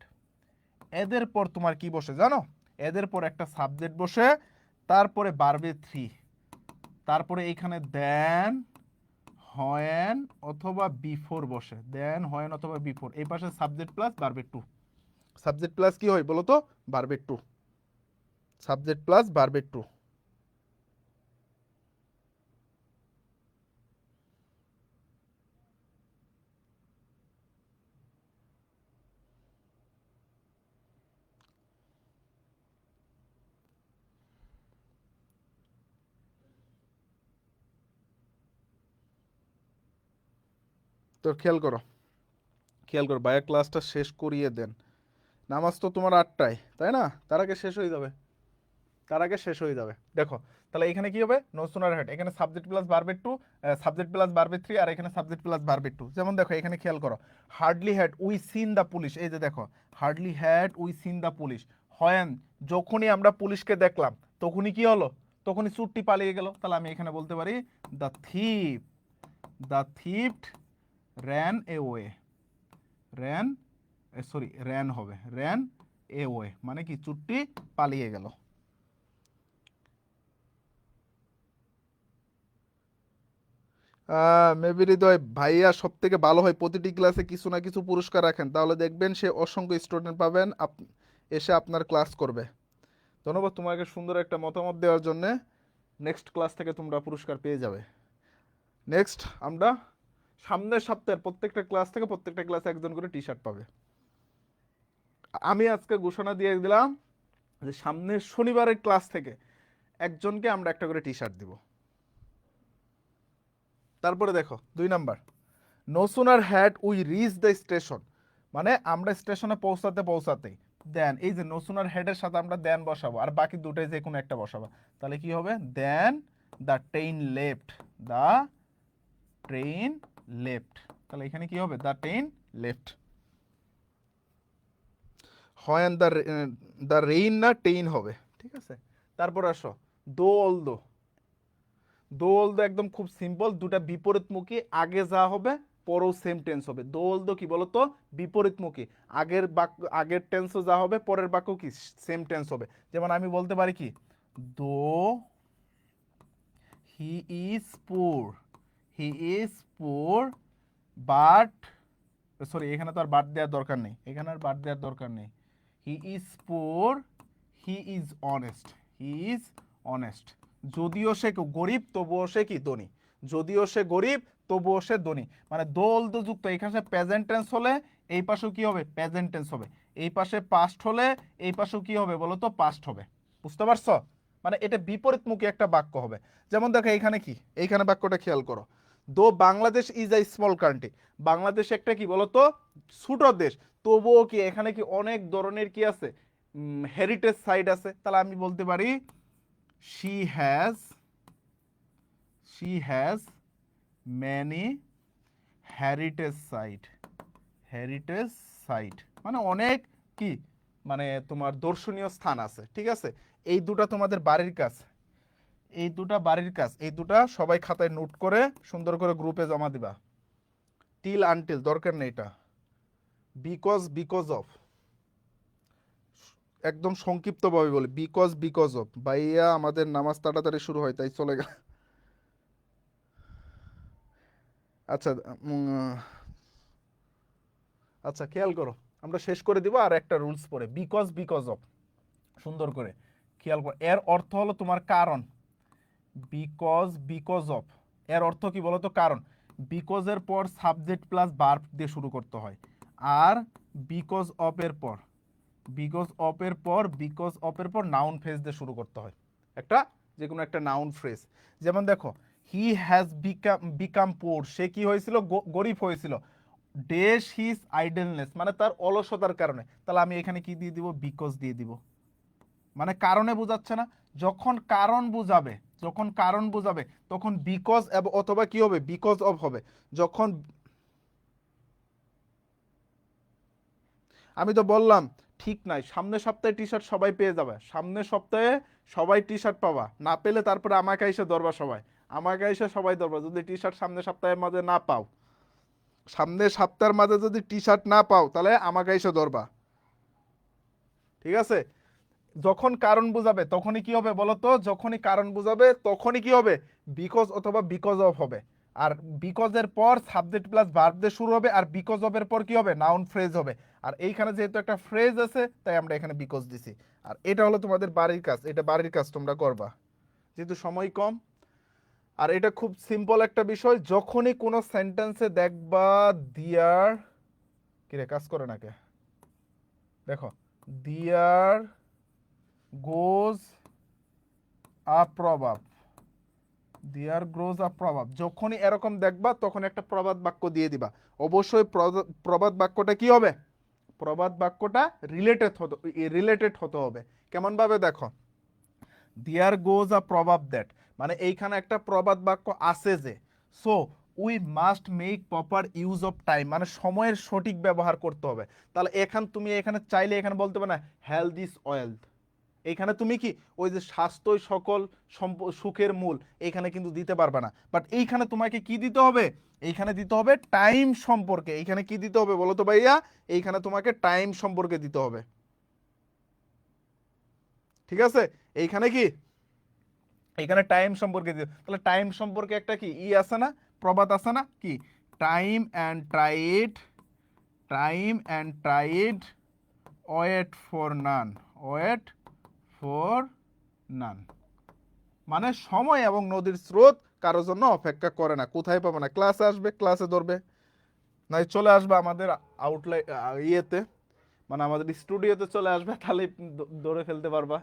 এদের পর তোমার কি বসে জানো, এদের পর একটা সাবজেক্ট বসে, তারপরে বাড়বে 3, তারপরে এইখানে দেন, হয়েন অথবা বিফোর বসে, দেন হয়েন অথবা বিফোর, এই পাশে সাবজেক্ট প্লাস বাড়বে 2, সাবজেক্ট প্লাস কি হয় বলো তো, বাড়বে 2, সাবজেক্ট প্লাস বাড়বে 2। তো খেয়াল করো, খেয়াল করো, ভাইয়া ক্লাসটা শেষ করিয়ে দেন, নামাজ তো তোমার 8টায় তাই না, তার আগে শেষ হয়ে যাবে, তার আগে শেষ হয়ে যাবে। দেখো, তাহলে এখানে কি হবে, নো সুনার হ্যাড, এখানে সাবজেক্ট প্লাস বারবে 2, সাবজেক্ট প্লাস বারবে 3, আর এখানে সাবজেক্ট প্লাস বারবে 2। যেমন দেখো এখানে খেয়াল করো, hardly had we seen the police, এই যে দেখো hardly had we seen the police, when যখনই আমরা পুলিশকে দেখলাম তখনই কি হলো, তখনই চুরটি পালিয়ে গেল। তাহলে আমি এখানে বলতে পারি the thief, the theft ran a way, ran, sorry ran হবে, র্যান এ ওয়ে, মানে কি চুরটি পালিয়ে গেল। মেবি হৃদয় ভাইয়া সব থেকে ভালো হয় প্রতিটি ক্লাসে কিছু না কিছু পুরস্কার রাখেন, তাহলে দেখবেন সে অসংখ্য স্টুডেন্ট পাবেন এসে আপনার ক্লাস করবে। ধন্যবাদ তোমাকে সুন্দর একটা মতামত দেওয়ার জন্য। নেক্সট ক্লাস থেকে তোমরা পুরস্কার পেয়ে যাবে। নেক্সট আমরা সামনের সপ্তাহের প্রত্যেকটা ক্লাস থেকে প্রত্যেকটা ক্লাসে একজন করে টি শার্ট পাবে। আমি আজকে ঘোষণা দিয়ে দিলাম যে সামনের শনিবারের ক্লাস থেকে একজনকে আমরা একটা করে টি শার্ট দিব। তারপরে দেখো 2 number, no sooner had we reach the station, মানে আমরা স্টেশনে পৌঁছাতে পৌঁছাতেই দেন, এই যে নো সুনার হেডের সাথে আমরা দেন বসাবো, আর বাকি দুটোই যে কোনো একটা বসাবো, তাহলে কি হবে, then the train left, the train left, তাহলে এখানে কি হবে, দ্য ট্রেন লেফট। হয় দ্য রেইন না টেইন হবে, ঠিক আছে। তারপর আসো দো অল দো, দো অল দো একদম খুব সিম্পল, দুটা বিপরীতমুখী, আগে যা হবে পরেও সেম টেন্স হবে। দো অল দো কি বলতো, বিপরীতমুখী, আগের বাক্য, আগের টেন্সও যা হবে পরের বাক্য কি সেম টেন্স হবে। যেমন আমি বলতে পারি কি, দো হি ইজ পুর, হি ইজ পুর বাট, সরি এখানে তো আর বাট দেওয়ার দরকার নেই, এখানে আর বাট দেওয়ার দরকার নেই। হি ইজ পুর, he is honest, he is honest. যদিও সে গরিব তবুও সে কি ধনী, যদিও সে গরিব তবুও সে ধনী, মানে দোল যুক্ত। এখানে প্রেজেন্ট টেন্স হলে এই পাশেও কি হবে, প্রেজেন্ট টেন্স হবে। এই পাশে পাস্ট হলে এই পাশেও কি হবে বলো তো, পাস্ট হবে। বুঝতে পারছো? মানে এটা বিপরীতমুখী একটা বাক্য হবে। যেমন দেখো এইখানে কি, এইখানে বাক্যটা খেয়াল করো, দো Bangladesh is a small country, Bangladesh একটা কি বলতো ছোট দেশ, তবুও কি এখানে কি অনেক ধরনের কি আছে, হেরিটেজ সাইট আছে। তাহলে আমি বলতে পারি she has, she has many heritage site, heritage site মানে অনেক কি, মানে তোমার দর্শনীয় স্থান আছে। ঠিক আছে, এই দুটা তোমাদের বাড়ির কাজ, এই দুটা বাড়ির কাজ, এই দুটা সবাই খাতায় নোট করে সুন্দর করে গ্রুপে জমা দিবা। টিল আনটিল দরকার নেই এটা, বিকজ বিকজ অফ, একদম সংক্ষিপ্তভাবে বলি, বিকজ বিকজ অফ। ভাইয়া আমাদের নামাজ তাড়াতাড়ি শুরু হয় তাই চলে গেল। আচ্ছা আচ্ছা খেয়াল করো, আমরা শেষ করে দিব আর একটা রুলস পড়ে, বিকজ বিকজ অফ, সুন্দর করে খেয়াল করো। এর অর্থ হলো তোমার কারণ, বিকজ বিকজ অফ এর অর্থ কি বলতো, কারণ। বিকজের পর সাবজেক্ট প্লাস ভার্ব দিয়ে শুরু করতে হয়, আর বিকজ অফ এর পর, বিকজ অফ এর পর, বিকজ অফ এর পর নাউন ফ্রেজ দিয়ে শুরু করতে হয়, একটা যে কোনো একটা নাউন ফ্রেজ। যেমন দেখো, হি হ্যাজ বিকাম, বিকাম পোর, সে কি হয়েছিল, গরিব হয়েছিল। ডেশ হিজ আইডলনেস মানে তার অলসতার কারণে, তাহলে আমি এখানে কি দিয়ে দিব, বিকজ দিয়ে দিব। মানে কারণে বোঝাচ্ছে না, যখন কারণ বুঝাবে, যখন কারণ বুঝাবে তখন বিকজ অথবা কি হবে, বিকজ অফ হবে। যখন আমি তো বললাম ঠিক নাই, সামনের সপ্তাহে টি শার্ট সবাই পেয়ে যাবে, সামনের সপ্তাহে সবাই টি শার্ট পাবা, না পেলে তারপরে আমাকে এসে ধরবা সবাই, আমাকে এসে সবাই ধরবা যদি টি শার্ট সামনের সপ্তাহের মাঝে না পাও, সামনের সপ্তাহের মাঝে যদি টি শার্ট না পাও তাহলে আমাকে এসে ধরবা। ঠিক আছে, যখন কারণ বুঝাবে তখনই কি হবে বলতো, যখনই কারণ বুঝাবে তখনই কি হবে, বিকজ অথবা বিকজ অফ হবে। আর বিকজের পর সাবজেক্ট প্লাস ভার্ব দিয়ে শুরু হবে, আর বিকজ অফ এর পর কি হবে, নাউন ফ্রেজ হবে। আর এইখানে যেহেতু একটা ফ্রেজ আছে তাই আমরা এখানে বিকজ দিছি। আর এটা হলো তোমাদের বাড়ির কাজ, এটা বাড়ির কাজ তোমরা করবা যেহেতু সময় কম। আর এটা খুব সিম্পল একটা বিষয়, যখনই কোনো সেন্টেন্সে দেখবা দিয়ার, কিরে কাজ করে নাকি, দেখো দিয়ার গোজ আ প্রভাব, দেয়ার গ্রোজ আ প্রভাব, যখনই এরকম দেখবা তখন একটা প্রবাদ বাক্য দিয়ে দিবা। অবশ্যই প্রবাদ বাক্যটা কি হবে, প্রবাদ বাক্যটা রিলেটেড হতে হবে। কেমন ভাবে দেখো, দেয়ার গোজ আ প্রভাব দ্যাট, মানে এইখানে একটা প্রবাদ বাক্য আছে যে, so we must make proper use of time, মানে সময়ের সঠিক ব্যবহার করতে হবে। তাহলে তুমি এখানে চাইলে এখানে বলতে পারো না হেলথ ইজ ওয়েলথ, এইখানে তুমি কি ওই যে স্বাস্থ্যই সকল সুখের মূল, এইখানে কিন্তু দিতে পারবে না। বাট এইখানে তোমাকে কি দিতে হবে, এইখানে দিতে হবে টাইম সম্পর্কে, এইখানে কি দিতে হবে বলো তো ভাইয়া, এইখানে তোমাকে টাইম সম্পর্কে দিতে হবে। ঠিক আছে, এইখানে কি, এইখানে টাইম সম্পর্কে দিতে, তাহলে টাইম সম্পর্কে একটা কি আছে না, প্রবাদ আছে না, কি time and tried, time and tried wait for none, wait for none, মানে সময় এবং নদীর স্রোত কারোর জন্য অপেক্ষা করে না। কোথায় পাবে না, ক্লাসে আসবে, ক্লাসে ধরবে, নাই চলে আসবে আমাদের আউটলাইন ইয়েতে, মানে আমাদের স্টুডিওতে চলে আসবে, তাহলে ধরে ফেলতে পারবা।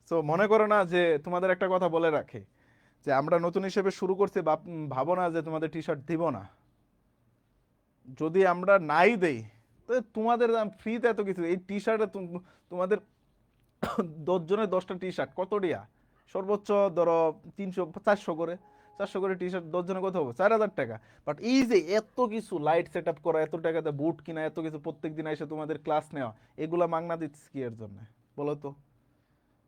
সো মনে করো না যে, তোমাদের একটা কথা বলে রাখি, যে আমরা নতুন হিসেবে শুরু করছি, ভাবো না যে তোমাদের টি শার্ট দিব না। যদি আমরা নাই দেই তো তোমাদের ফ্রিতে এত কিছু, এই টি শার্টে তোমাদের 10 জনের 10টা টি শার্ট কত টিয়া, সর্বোচ্চ ধরো 300 400 করে, 400 করে টি শার্ট 10 জনের কত হবে, 4000 টাকা। বাট এই যে এত কিছু লাইট সেট আপ করা, এত টাকাতে বুট কিনা, এত কিছু প্রত্যেক দিন এসে তোমাদের ক্লাস নেওয়া, এগুলা মাগনা দিচ্ছি কি এর জন্য বলো তো,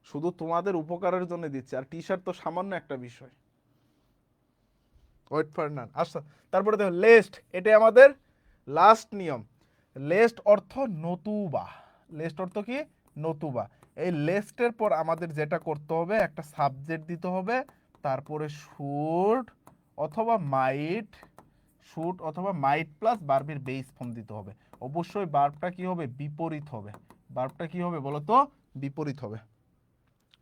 শুধু তোমাদের উপকারের জন্য দিচ্ছে। আর টি শার্ট তো সামান্য একটা বিষয়। Wait for none. আচ্ছা, তারপরে দেখো লেস্ট, এটাই আমাদের লাস্ট নিয়ম। লেস্ট অর্থ নতুবা, লেস্ট অর্থ কি নতুবা। এই লেস্টের পর আমাদের যেটা করতে হবে, একটা সাবজেক্ট দিতে হবে তারপরে শুড অথবা মাইট, শুড অথবা মাইট প্লাস ভার্বের বেস ফর্ম দিতে হবে। অবশ্যই ভার্বটা কি হবে? বিপরীত হবে। ভার্বটা কি হবে বলো তো? বিপরীত হবে।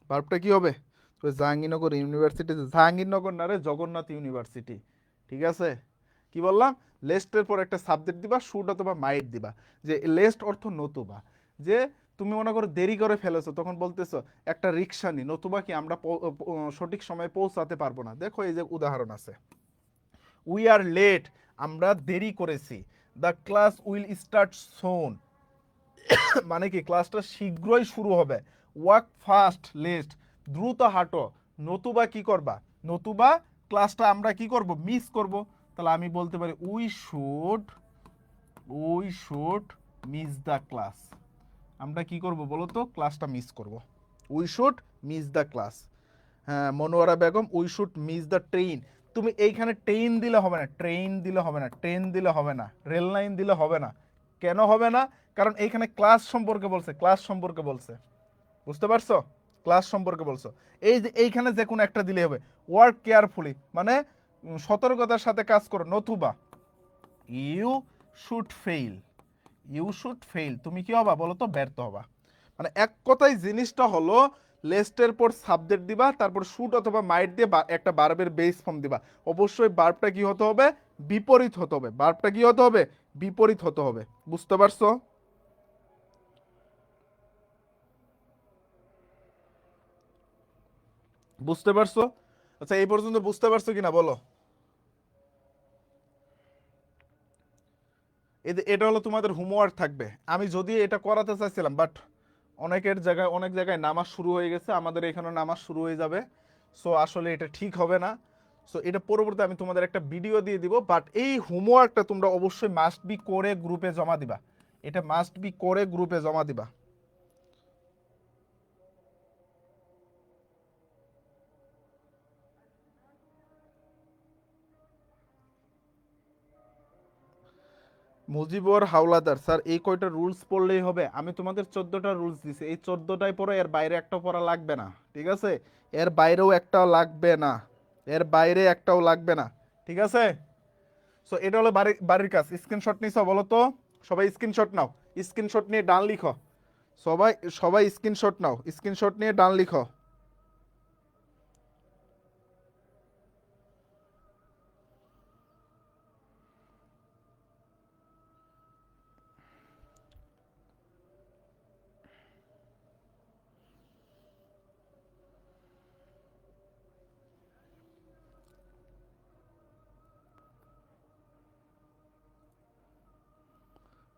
ভার্বটা কি হবে? তো জাহাঙ্গীরনগর ইউনিভার্সিটি, জাহাঙ্গীরনগর না রে, জগন্নাথ ইউনিভার্সিটি। ঠিক আছে? কি বললাম? লেস্টের পর একটা সাবজেক্ট দিবা, শুড অথবা মাইট দিবা। যে লেস্ট অর্থ নতুবা, যে তুমি মনে করো দেরি করে ফেলেছো, তখন বলতেছো একটা রিক্সা নি, নতুবা কি আমরা সঠিক সময়ে পৌঁছাতে পারবো না। দেখো এই যে উদাহরণ আছে, উই আর লেট, আমরা দেরি করেছি। দ্য ক্লাস উইল স্টার্ট সোন, মানে কি ক্লাসটা শীঘ্রই শুরু হবে। ওয়াক ফাস্ট লেস্ট, দ্রুত হাঁটো, নতুবা কি করবা? নতুবা ক্লাসটা আমরা কি করব? মিস করব। তাহলে আমি বলতে পারি we should miss the class. আমরা কি করব বলো তো? ক্লাসটা মিস করব। We should miss the class. হ্যাঁ, Monowara Begum, we should miss the train. তুমি এইখানে ট্রেন দিলে হবে না, ট্রেন দিলে হবে না, ট্রেন দিলে হবে না, রেল লাইন দিলে হবে না। কেন হবে না? কারণ এইখানে ক্লাস সম্পর্কে বলছে, ক্লাস সম্পর্কে বলছে। বুঝতে পারছো? ক্লাস সম্পর্কে বলছো। এই যে এইখানে যে কোনো একটা দিলে হবে। ওয়ার্ক কেয়ারফুলি মানে সতর্কতার সাথে কাজ করো, নতুবা you should fail, you should fail, তুমি কি হবা বলো তো? ব্যর্থ হবা। মানে এক কথায় জিনিসটা হলো, লেস্টের পর সাবজেক্ট দিবা, তারপর শুড অথবা মাইট দিয়ে একটা ভার্বের বেস ফর্ম দিবা। অবশ্যই ভার্বটা কি হতে হবে? বিপরীত হতে হবে। ভার্বটা কি হতে হবে? বিপরীত হতে হবে। বুঝতে পারছো? বুঝতে পারছো? আচ্ছা, এই পর্যন্ত বুঝতে পারছো কিনা বলো? এটা হলো তোমাদের হোমওয়ার্ক থাকবে। আমি যদি এটা করাতে চাইছিলাম, বাট অনেকের জায়গায়, অনেক জায়গায় নামাজ শুরু হয়ে গেছে, আমাদের এখানে নামাজ শুরু হয়ে যাবে। সো আসলে এটা ঠিক হবে না। সো এটা পরবর্তী আমি তোমাদের একটা ভিডিও দিয়ে দিব, বাট এই হোমওয়ার্কটা তোমরা অবশ্যই মাস্ট বি করে গ্রুপে জমা দিবা। এটা মাস্ট বি করে গ্রুপে জমা দিবা। মুজিবর হাওলাদার, স্যার এই কয়টা রুলস পড়লেই হবে? আমি তোমাদের 14টা রুলস দিছি, এই 14টাই পড়ো, এর বাইরে একটা পড়া লাগবে না। ঠিক আছে? এর বাইরেও একটাও লাগবে না, এর বাইরে একটাও লাগবে না। ঠিক আছে? সো এটা হলো বাড়ির কাজ। স্ক্রিনশট নিছো বলো তো? সবাই স্ক্রিনশট নাও, স্ক্রিনশট নিয়ে ডান লিখো। সবাই সবাই স্ক্রিনশট নাও, স্ক্রিনশট নিয়ে ডান লিখো।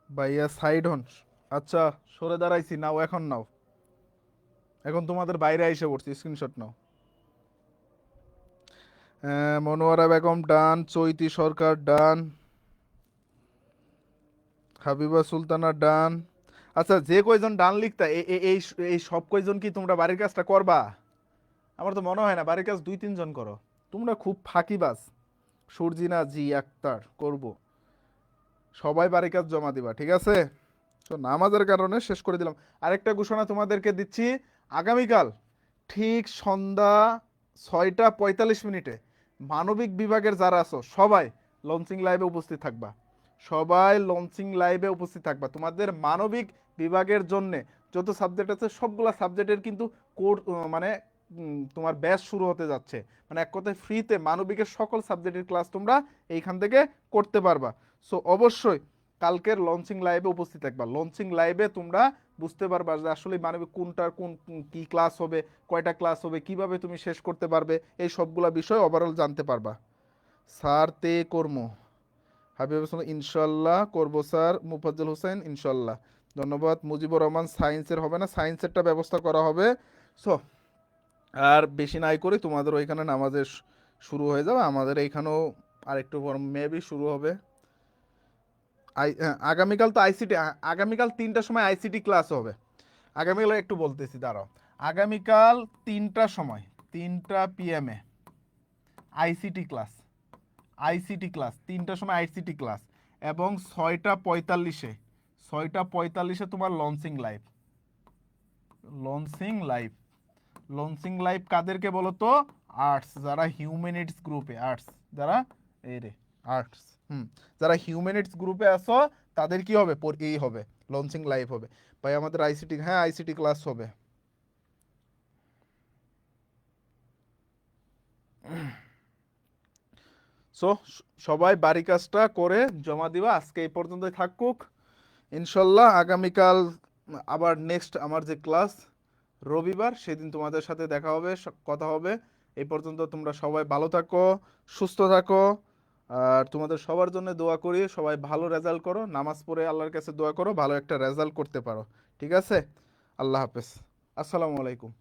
ভাইয়া সাইড হন। আচ্ছা, সরে দাঁড়াইছি, নাও এখন নাও। এখন তোমাদের বাইরে এসে পড়ছি, স্ক্রিনশট নাও। মনোয়ারা বেগম ডান, চৈতি সরকার ডান, হাবিবা সুলতানা ডান। আচ্ছা, যে কয়জন ডান লিখতা, এই এই সব কয়জন কি তোমরা বাড়ির কাজটা করবা? আমার তো মনে হয় না, বাড়ির কাজ 2-3 জন করো। তোমরা খুব ফাঁকিবাজ। সুরজিনা জি আক্তার করব। সবাই বাড়ির কাজ জমা দিবা, ঠিক আছে? তো নামাজের কারণে শেষ করে দিলাম। আরেকটা ঘোষণা তোমাদেরকে দিচ্ছি, আগামীকাল ঠিক সন্ধ্যা 6টা 45 মিনিটে মানবিক বিভাগের যারা আছো সবাই লঞ্চিং লাইভে উপস্থিত থাকবা। সবাই লঞ্চিং লাইভে উপস্থিত থাকবা। তোমাদের মানবিক বিভাগের জন্য যত সাবজেক্ট আছে সবগুলা সাবজেক্টের কিন্তু কোর্স, মানে তোমার ব্যাচ শুরু হতে যাচ্ছে। মানে এক কথায় ফ্রিতে মানবিকের সকল সাবজেক্টের ক্লাস তোমরা এইখান থেকে করতে পারবা। সো অবশ্যই কালকের লঞ্চিং লাইভে উপস্থিত থাকবা। লঞ্চিং লাইভে তোমরা বুঝতে পারবা যে আসলে মানবিক কোনটার কোন কি ক্লাস হবে, কয়টা ক্লাস হবে, কিভাবে তুমি শেষ করতে পারবে, এই সবগুলা বিষয় ওভারঅল জানতে পারবা। স্যার তে কর্ম, হাবিব হাসান ইনশাল্লাহ করব স্যার, মুফাজ্জল হোসেন ইনশাল্লাহ। ধন্যবাদ। মুজিবুর রহমান সায়েন্সের হবে না, সায়েন্সেরটা ব্যবস্থা করা হবে। সো আর বেশি নাই করে তোমাদের ওইখানে নামাজের শুরু হয়ে যাবে, আমাদের এইখানেও আরেকটু পর মেবি শুরু হবে। আগামীকাল তো আইসিটি, আগামীকাল 3টার সময় আইসিটি ক্লাস হবে। আগামীকাল একটু বলতেছি, দাঁড়াও। আগামীকাল 3টার সময়, 3টা PM ICT class, ICT class 3টার সময় আইসিটি ক্লাস, এবং 6টা 45-এ, 6টা 45-এ তোমার launching live, launching live, launching live কাদেরকে বলো তো? আর্টস, যারা হিউম্যানিটিস গ্রুপে, আর্টস যারা, এই রে আর্টস, যারা হিউম্যানিটিস গ্রুপে আছো তাদের কি হবে, এই হবে লঞ্চিং লাইভ হবে। ভাই আমাদের আইসিটি, হ্যাঁ আইসিটি ক্লাস হবে। সো সবাই বাড়ি কাজটা করে জমা দিবা। আজকে এই পর্যন্তই থাকুক, ইনশাল্লাহ আগামীকাল আবার নেক্সট আমার যে ক্লাস রবিবার, সেদিন তোমাদের সাথে দেখা হবে, কথা হবে। এই পর্যন্ত তোমরা সবাই ভালো থাকো, সুস্থ থাকো, আর তোমাদের সবার জন্য দোয়া করি, সবাই ভালো রেজাল্ট করো, নামাজ পড়ে আল্লাহর কাছে দোয়া করো ভালো একটা রেজাল্ট করতে পারো। ঠিক আছে, আল্লাহ হাফেজ, আসসালামু আলাইকুম।